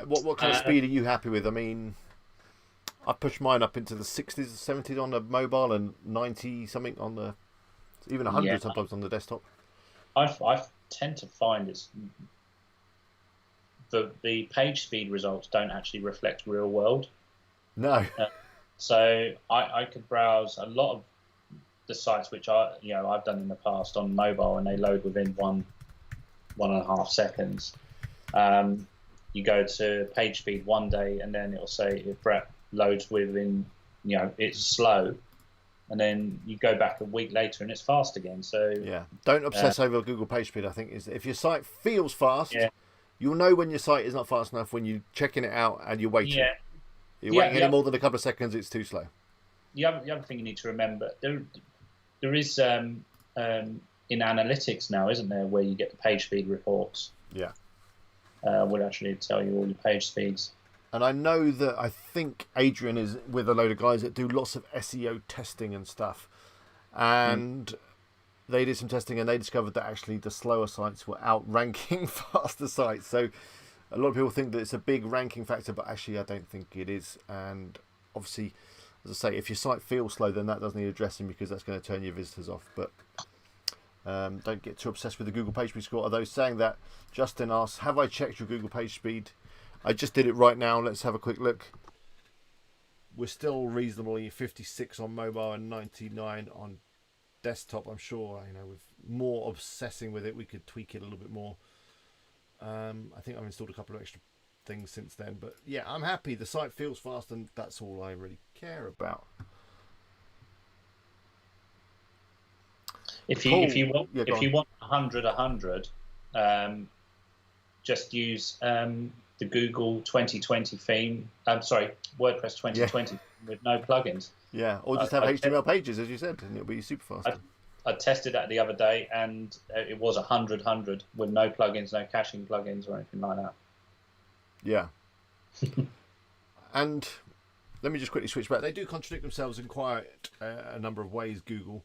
What kind of speed are you happy with? I mean, I pushed mine up into the 60s, 70s on the mobile and 90 something on the, even 100 sometimes on the desktop. I tend to find it's the PageSpeed results don't actually reflect real world. No. So I could browse a lot of the sites which I've done in the past on mobile, and they load within 1.5 seconds. You go to PageSpeed one day, and then it'll say if Brett loads within, it's slow, and then you go back a week later and it's fast again. So yeah, don't obsess over Google PageSpeed. I think is if your site feels fast, you'll know when your site is not fast enough when you're checking it out and you're waiting. Yeah. You're waiting any more than a couple of seconds, it's too slow. The other thing you need to remember, there is in analytics now, isn't there, where you get the page speed reports? Yeah. Will actually tell you all your page speeds. And I know that I think Adrian is with a load of guys that do lots of SEO testing and stuff. and they did some testing and they discovered that actually the slower sites were outranking faster sites. So a lot of people think that it's a big ranking factor, but actually I don't think it is. And obviously, as I say, if your site feels slow, then that does need addressing, because that's going to turn your visitors off. But don't get too obsessed with the Google PageSpeed score. Although saying that, Justin asks, have I checked your Google PageSpeed? I just did it right now. Let's have a quick look. We're still reasonably 56 on mobile and 99 on desktop. I'm sure, with more obsessing with it, we could tweak it a little bit more. I think I've installed a couple of extra things since then, but yeah, I'm happy. The site feels fast, and that's all I really care about. If you want 100, just use the Google 2020 theme. WordPress 2020 with no plugins. Yeah, or just have HTML pages, as you said, and it'll be super fast. I tested that the other day, and it was 100 with no plugins, no caching plugins or anything like that. Yeah. And let me just quickly switch back. They do contradict themselves in quite a number of ways, Google.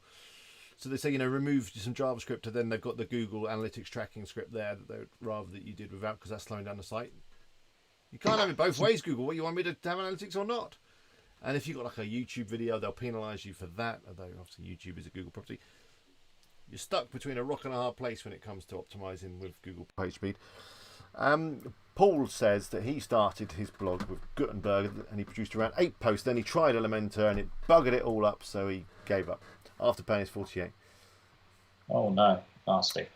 So they say, remove some JavaScript, and then they've got the Google Analytics tracking script there that they'd rather that you did without, because that's slowing down the site. You can't have it both ways, Google. What, you want me to have analytics or not? And if you've got like a YouTube video, they'll penalise you for that, although obviously YouTube is a Google property. You're stuck between a rock and a hard place when it comes to optimising with Google PageSpeed. Paul says that he started his blog with Gutenberg and he produced around 8 posts. Then he tried Elementor and it buggered it all up, so he gave up after paying his 48. Oh no, nasty.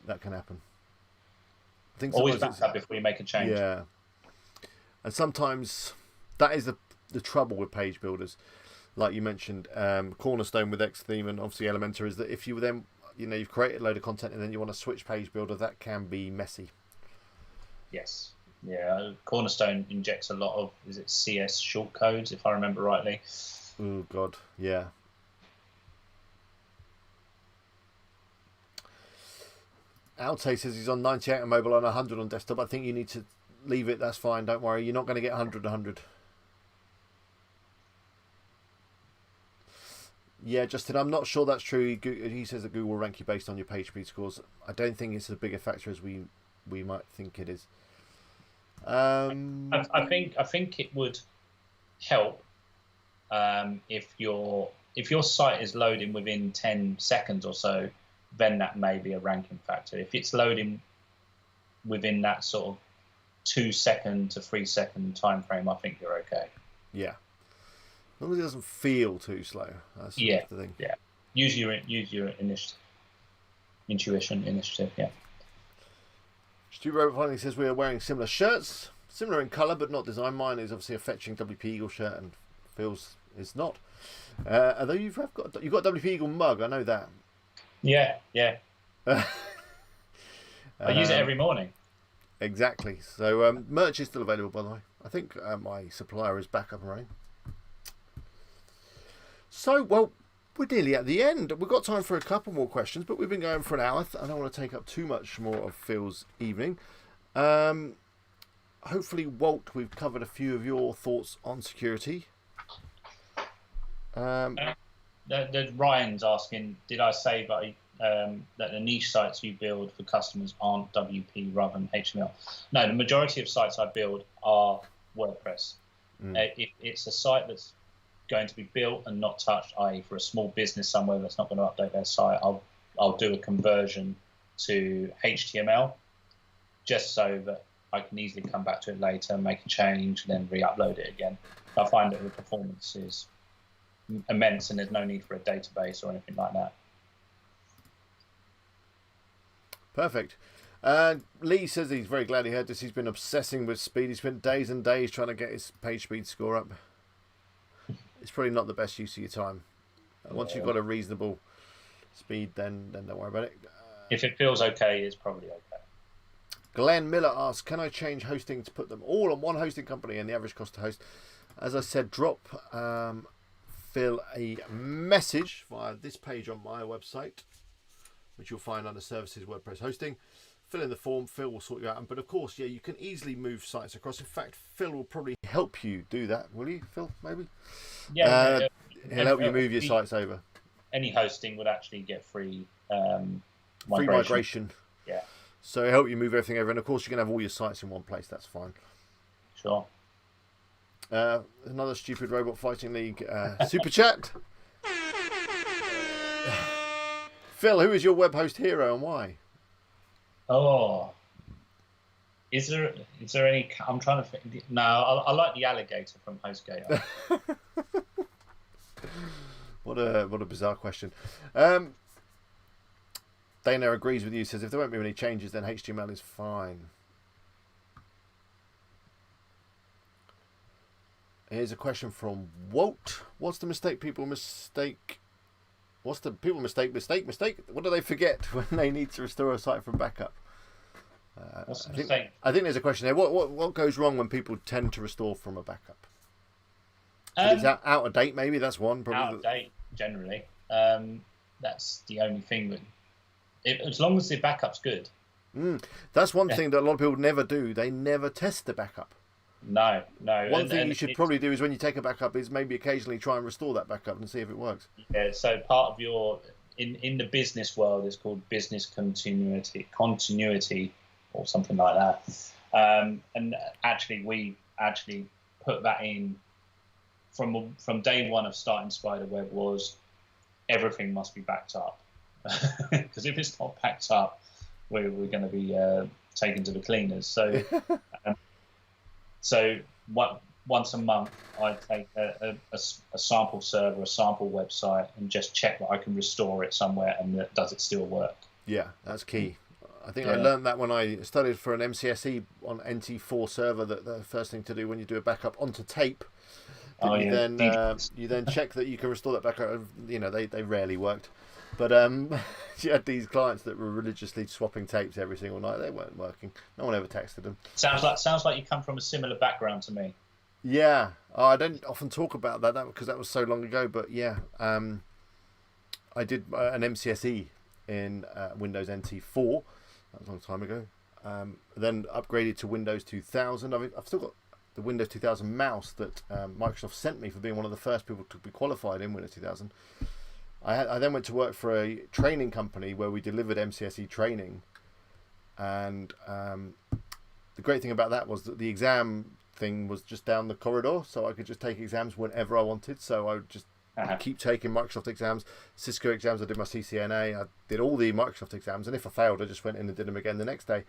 That can happen. I think always back up before you make a change. Yeah, and sometimes that is the trouble with page builders, like you mentioned. Cornerstone with Xtheme and obviously Elementor is that if you then you've created a load of content and then you want to switch page builder, that can be messy. Yes. Yeah. Cornerstone injects a lot of CS shortcodes, if I remember rightly. Oh God, yeah. Alte says he's on 98 on mobile and 100 on desktop. I think you need to leave it. That's fine. Don't worry. You're not going to get 100. Yeah, Justin, I'm not sure that's true. He says that Google will rank you based on your page speed scores. I don't think it's as big a factor as we might think it is. I think it would help if your site is loading within 10 seconds or so. Then that may be a ranking factor. If it's loading within that sort of 2 second to 3 second time frame, I think you're okay. Yeah. As long as it doesn't feel too slow. That's the thing. Yeah. Use your initiative. Yeah. Stu Robert finally says we are wearing similar shirts, similar in colour but not design. Mine is obviously a fetching WP Eagle shirt, and Phil's is not. Although you've got a WP Eagle mug, I know that. Yeah. I use it every morning. Exactly. So merch is still available, by the way. I think my supplier is back up and running. So, well, we're nearly at the end. We've got time for a couple more questions, but we've been going for an hour. I don't want to take up too much more of Phil's evening. Hopefully, Walt, we've covered a few of your thoughts on security. Ryan's asking, did I say that the niche sites you build for customers aren't WP rather than HTML? No, the majority of sites I build are WordPress. If it's a site that's going to be built and not touched, i.e. for a small business somewhere that's not going to update their site, I'll do a conversion to HTML just so that I can easily come back to it later, make a change, and then re-upload it again. I find that the performance is immense and there's no need for a database or anything like that. Perfect. Lee says he's very glad he heard this. He's been obsessing with speed. He spent days and days trying to get his page speed score up. It's probably not the best use of your time. Once you've got a reasonable speed, then don't worry about it. If it feels okay, it's probably okay. Glenn Miller asks, can I change hosting to put them all on one hosting company and the average cost to host? As I said, drop Phil a message via this page on my website, which you'll find under Services WordPress Hosting. Fill in the form, Phil will sort you out. But of course, yeah, you can easily move sites across. In fact, Phil will probably help you do that. Will you, Phil, maybe? Yeah. He'll help you move your sites over. any hosting would actually get free migration. Yeah. So help you move everything over, and of course you can have all your sites in one place. That's fine. Sure. Another stupid robot fighting league super chat. Phil, who is your web host hero and why? Oh, is there any? I'm trying to think. No, I like the alligator from HostGator. What a bizarre question. Dana agrees with you. Says if there won't be any changes, then HTML is fine. Here's a question from Walt. What's the mistake people mistake? What's the people mistake? What do they forget when they need to restore a site from backup? What's the mistake? I think there's a question here. What goes wrong when people tend to restore from a backup? Is that out of date? Maybe that's one. Probably out of date generally. That's the only thing that. As long as the backup's good. That's one thing that a lot of people never do. They never test the backup. No. One thing you should probably do is when you take a backup is maybe occasionally try and restore that backup and see if it works. Yeah, so part of your in the business world is called business continuity or something like that. And actually we put that in from day one of starting SpiderWeb was everything must be backed up. Because if it's not backed up, we're going to be taken to the cleaners. So So once a month, I take a sample server, a sample website, and just check that I can restore it somewhere and that does it still work. Yeah, that's key. I think I learned that when I studied for an MCSE on NT4 server, that the first thing to do when you do a backup onto tape, you then check that you can restore that backup. You know, they rarely worked. But you had these clients that were religiously swapping tapes every single night. They weren't working. No one ever texted them. Sounds like you come from a similar background to me. Yeah, I don't often talk about that because that was so long ago. But yeah, I did an MCSE in Windows NT4. That was a long time ago. Then upgraded to Windows 2000. I've still got the Windows 2000 mouse that Microsoft sent me for being one of the first people to be qualified in Windows 2000. I then went to work for a training company where we delivered MCSE training, and the great thing about that was that the exam thing was just down the corridor, so I could just take exams whenever I wanted. So I would just keep taking Microsoft exams, Cisco exams. I did my CCNA. I did all the Microsoft exams, and if I failed, I just went in and did them again the next day.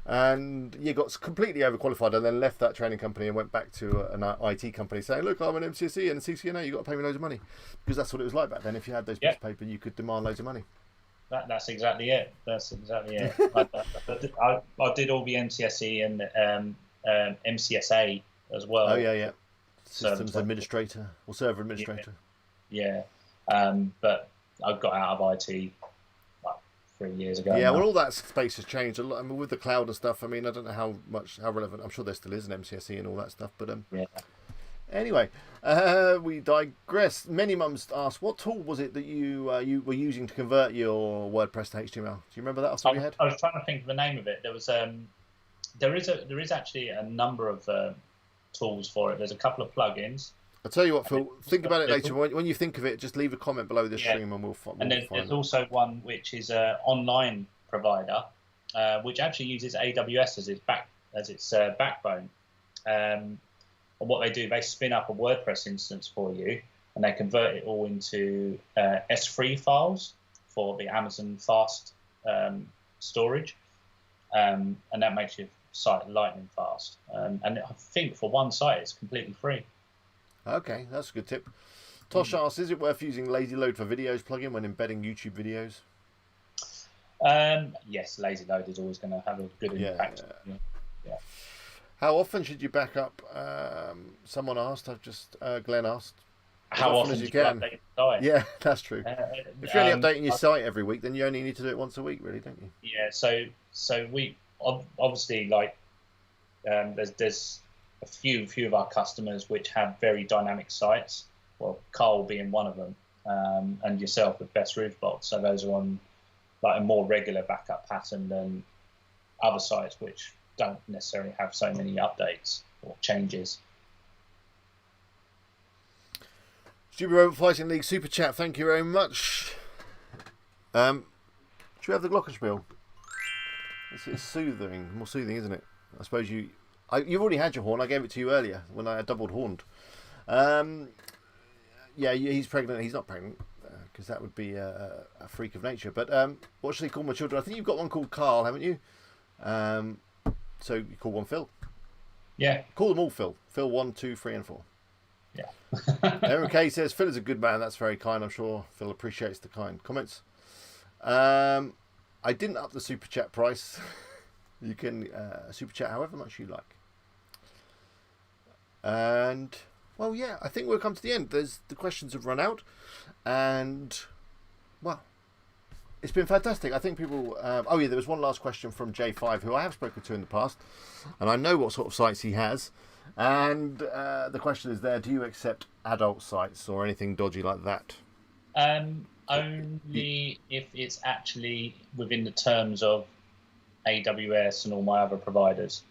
And got completely overqualified, and then left that training company and went back to an IT company saying, "Look, I'm an MCSE and a CCNA. You got to pay me loads of money," because that's what it was like back then. If you had those bits of paper, you could demand loads of money. That's exactly it. I did all the MCSE and MCSA as well. Oh yeah. Systems administrator or server administrator. Yeah. But I got out of IT 3 years ago. Yeah, well, all that space has changed a lot. I mean, with the cloud and stuff. I mean, I don't know how relevant. I'm sure there still is an MCSE and all that stuff. But anyway, we digress. Many mums asked, what tool was it that you were using to convert your WordPress to HTML? Do you remember that off the top of your head? I was trying to think of the name of it. There was there is actually a number of tools for it. There's a couple of plugins. I'll tell you what, Phil, think about it later. When you think of it, just leave a comment below this stream and we'll find it. There's also one which is an online provider, which actually uses AWS as its backbone. And what they do, they spin up a WordPress instance for you, and they convert it all into S3 files for the Amazon Fast storage, and that makes your site lightning fast. And I think for one site, it's completely free. Okay, that's a good tip. Tosh asks, is it worth using Lazy Load for videos plugin when embedding YouTube videos? Yes, Lazy Load is always going to have a good impact. Yeah. How often should you back up? Someone asked. Glenn asked. How often as you can. Update the site? Yeah, that's true. If you're only updating your site every week, then you only need to do it once a week, really, don't you? Yeah. So we obviously there's a few of our customers which have very dynamic sites. Well, Carl being one of them, and yourself with Best Roof Box. So those are on like a more regular backup pattern than other sites which don't necessarily have so many updates or changes. Stupid Robot Fighting League Super Chat, thank you very much. Should we have the glockenspiel? It's soothing, more soothing, isn't it? I suppose you've already had your horn. I gave it to you earlier when I doubled horned. Yeah, he's pregnant. He's not pregnant because that would be a freak of nature. But what should they call my children? I think you've got one called Carl, haven't you? So you call one Phil. Yeah. Call them all Phil. Phil 1, 2, 3, and 4. Yeah. Aaron K says Phil is a good man. That's very kind. I'm sure Phil appreciates the kind comments. I didn't up the super chat price. You can super chat however much you like. And well, yeah, I think we'll come to the end. The questions have run out, and well, it's been fantastic. I think people. Oh yeah, there was one last question from J5, who I have spoken to in the past, and I know what sort of sites he has. And the question is there: do you accept adult sites or anything dodgy like that? Only if it's actually within the terms of AWS and all my other providers.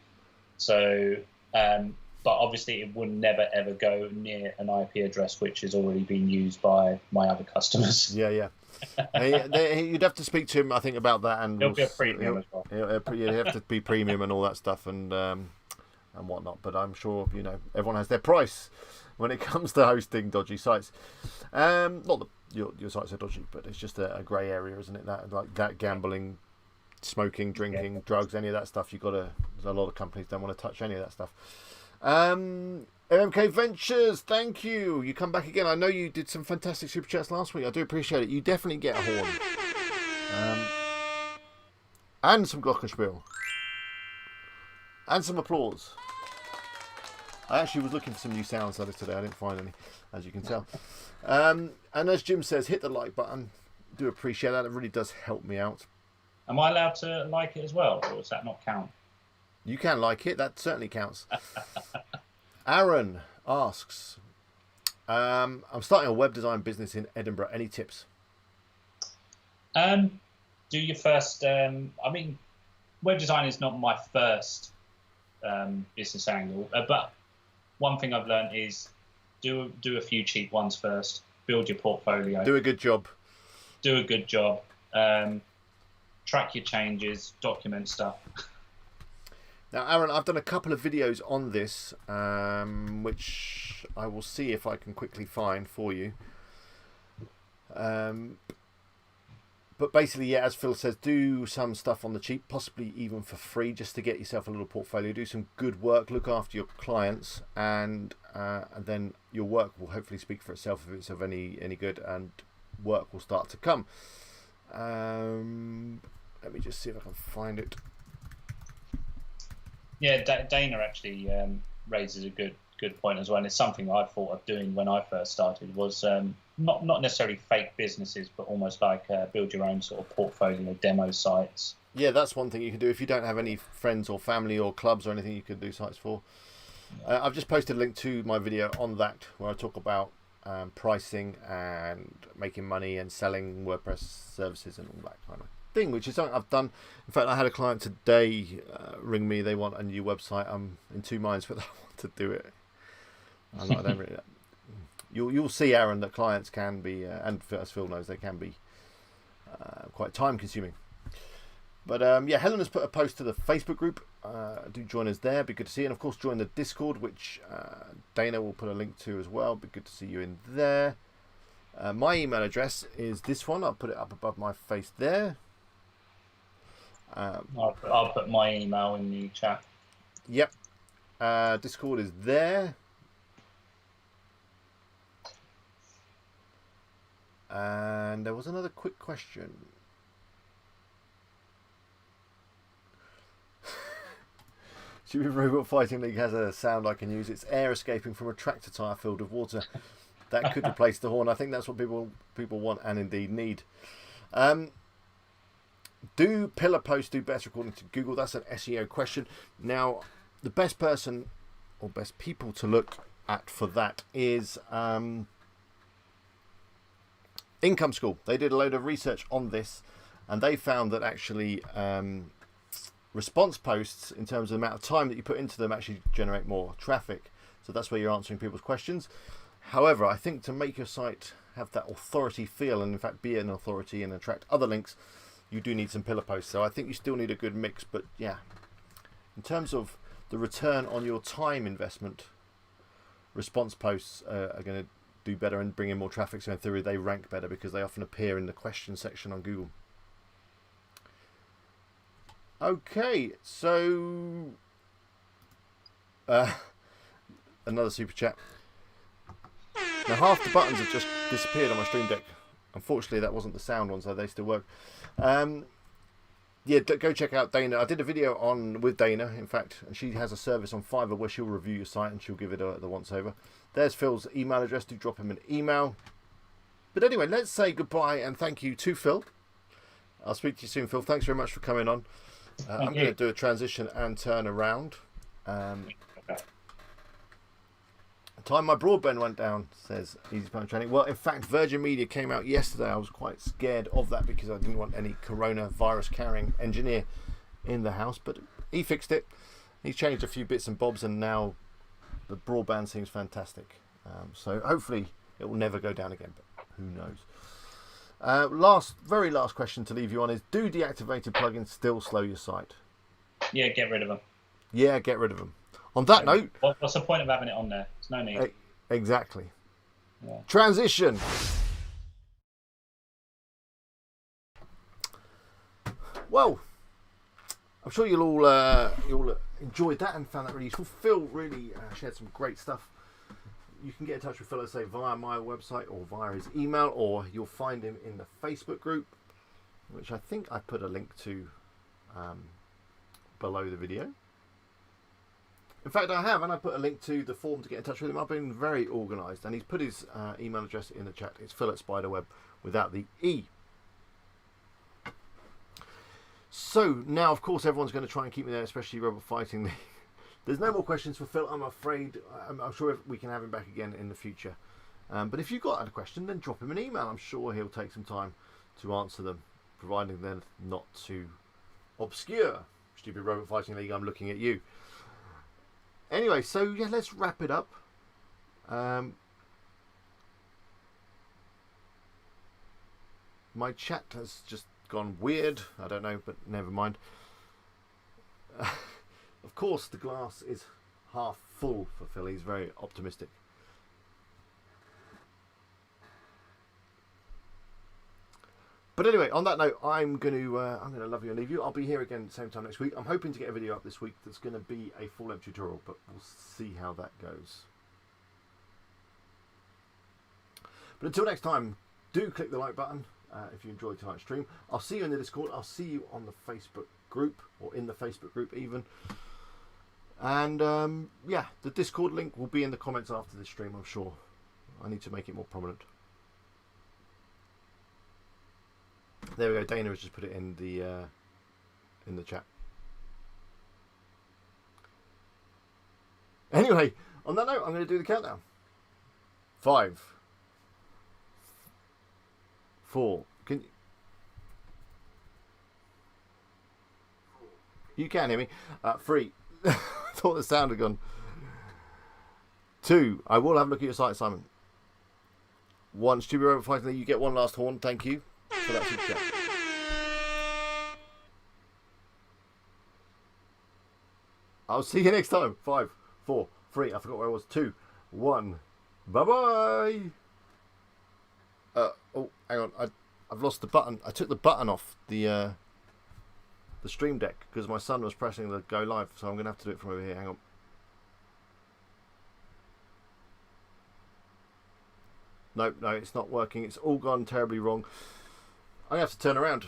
So, but obviously it would never ever go near an IP address which has already been used by my other customers. Yeah. You'd have to speak to him, I think, about that, and It'll be a premium as well. You'd have to be premium and all that stuff and whatnot. But I'm sure everyone has their price when it comes to hosting dodgy sites. Not that your sites are dodgy, but it's just a grey area, isn't it? That gambling, smoking, drinking, drugs, any of that stuff. There's a lot of companies don't want to touch any of that stuff. MMK Ventures, thank you. You come back again. I know you did some fantastic super chats last week. I do appreciate it. You definitely get a horn. And some glockenspiel. And some applause. I actually was looking for some new sounds today. I didn't find any, as you can tell. And as Jim says, hit the like button. Do appreciate that. It really does help me out. Am I allowed to like it as well, or does that not count? You can like it. That certainly counts. Aaron asks, I'm starting a web design business in Edinburgh. Any tips? Do your first... web design is not my first business angle, but one thing I've learned is do a few cheap ones first. Build your portfolio. Do a good job. Track your changes. Document stuff. Now, Aaron, I've done a couple of videos on this, which I will see if I can quickly find for you. But basically, yeah, as Phil says, do some stuff on the cheap, possibly even for free, just to get yourself a little portfolio. Do some good work, look after your clients, and then your work will hopefully speak for itself if it's of any good, and work will start to come. Let me just see if I can find it. Yeah, Dana actually raises a good point as well, and it's something I thought of doing when I first started. Was not necessarily fake businesses, but almost like build your own sort of portfolio demo sites. Yeah, that's one thing you can do if you don't have any friends or family or clubs or anything you could do sites for. Yeah. I've just posted a link to my video on that where I talk about pricing and making money and selling WordPress services and all that kind of thing, which is something I've done. In fact, I had a client today ring me. They want a new website. I'm in two minds whether I want to do it. I don't really. You'll see, Aaron, that clients can be, and as Phil knows, they can be quite time consuming. But yeah, Helen has put a post to the Facebook group. Do join us there. Be good to see you. And of course, join the Discord, which Dana will put a link to as well. Be good to see you in there. My email address is this one. I'll put it up above my face there. I'll put my email in the chat. Yep. Discord is there. And there was another quick question. Stupid Robot Fighting League has a sound I can use. It's air escaping from a tractor tyre filled with water. That could replace the horn. I think that's what people want and indeed need. Do pillar posts do better according to Google? That's an SEO question. Now, the best person or best people to look at for that is Income School. They did a load of research on this, and they found that actually response posts, in terms of the amount of time that you put into them, actually generate more traffic. So that's where you're answering people's questions. However, I think to make your site have that authority feel, and in fact be an authority and attract other links, you do need some pillar posts. So I think you still need a good mix. But yeah, in terms of the return on your time investment, response posts are going to do better and bring in more traffic. So in theory, they rank better because they often appear in the question section on Google. Okay, so another super chat. Now half the buttons have just disappeared on my Stream Deck. Unfortunately, that wasn't the sound one, so they still work. Yeah, go check out Dana. I did a video with Dana, in fact, and she has a service on Fiverr where she'll review your site and she'll give it the once over. There's Phil's email address. Do drop him an email. But anyway, let's say goodbye and thank you to Phil. I'll speak to you soon, Phil. Thanks very much for coming on. I'm going to do a transition and turn around. Time my broadband went down, says Easy Pun Training. Well, in fact, Virgin Media came out yesterday. I was quite scared of that because I didn't want any coronavirus carrying engineer in the house, but he fixed it. He changed a few bits and bobs, and now the broadband seems fantastic. So hopefully it will never go down again, but who knows? Very last question to leave you on is: do deactivated plugins still slow your site? Yeah, get rid of them. Yeah, get rid of them. On that note, what's the point of having it on there? There's no need. Exactly. Yeah. Transition. Well, I'm sure you'll all enjoyed that and found that really useful. Phil really shared some great stuff. You can get in touch with Phil, say, via my website or via his email, or you'll find him in the Facebook group, which I think I put a link to below the video. In fact, I have, and I put a link to the form to get in touch with him. I've been very organised, and he's put his email address in the chat. It's Phil@Spiderweb without the E. So now, of course, everyone's going to try and keep me there, especially Robot Fighting. There's no more questions for Phil, I'm afraid. I'm sure we can have him back again in the future. But if you've got a question, then drop him an email. I'm sure he'll take some time to answer them, providing they're not too obscure. Stupid Robot Fighting League, I'm looking at you. Anyway, so yeah, let's wrap it up. My chat has just gone weird. I don't know, but never mind. Of course, the glass is half full for Phil. He's very optimistic. But anyway, on that note, I'm going to love you and leave you. I'll be here again at the same time next week. I'm hoping to get a video up this week that's going to be a full-length tutorial, but we'll see how that goes. But until next time, do click the like button if you enjoyed tonight's stream. I'll see you in the Discord. I'll see you on the Facebook group, or in the Facebook group even. And yeah, the Discord link will be in the comments after this stream, I'm sure. I need to make it more prominent. There we go. Dana has just put it in the chat. Anyway, on that note, I'm going to do the countdown. 5, 4. You can hear me. 3. I thought the sound had gone. 2. I will have a look at your site, Simon. 1. Stupid Robot Fighting League, you get one last horn. Thank you for that super chat. I'll see you next time. 5, 4, 3. I forgot where I was. 2, 1. Bye bye. Oh, hang on. I've lost the button. I took the button off the Stream Deck because my son was pressing the go live, so I'm going to have to do it from over here. Hang on. No, it's not working. It's all gone terribly wrong. I have to turn around.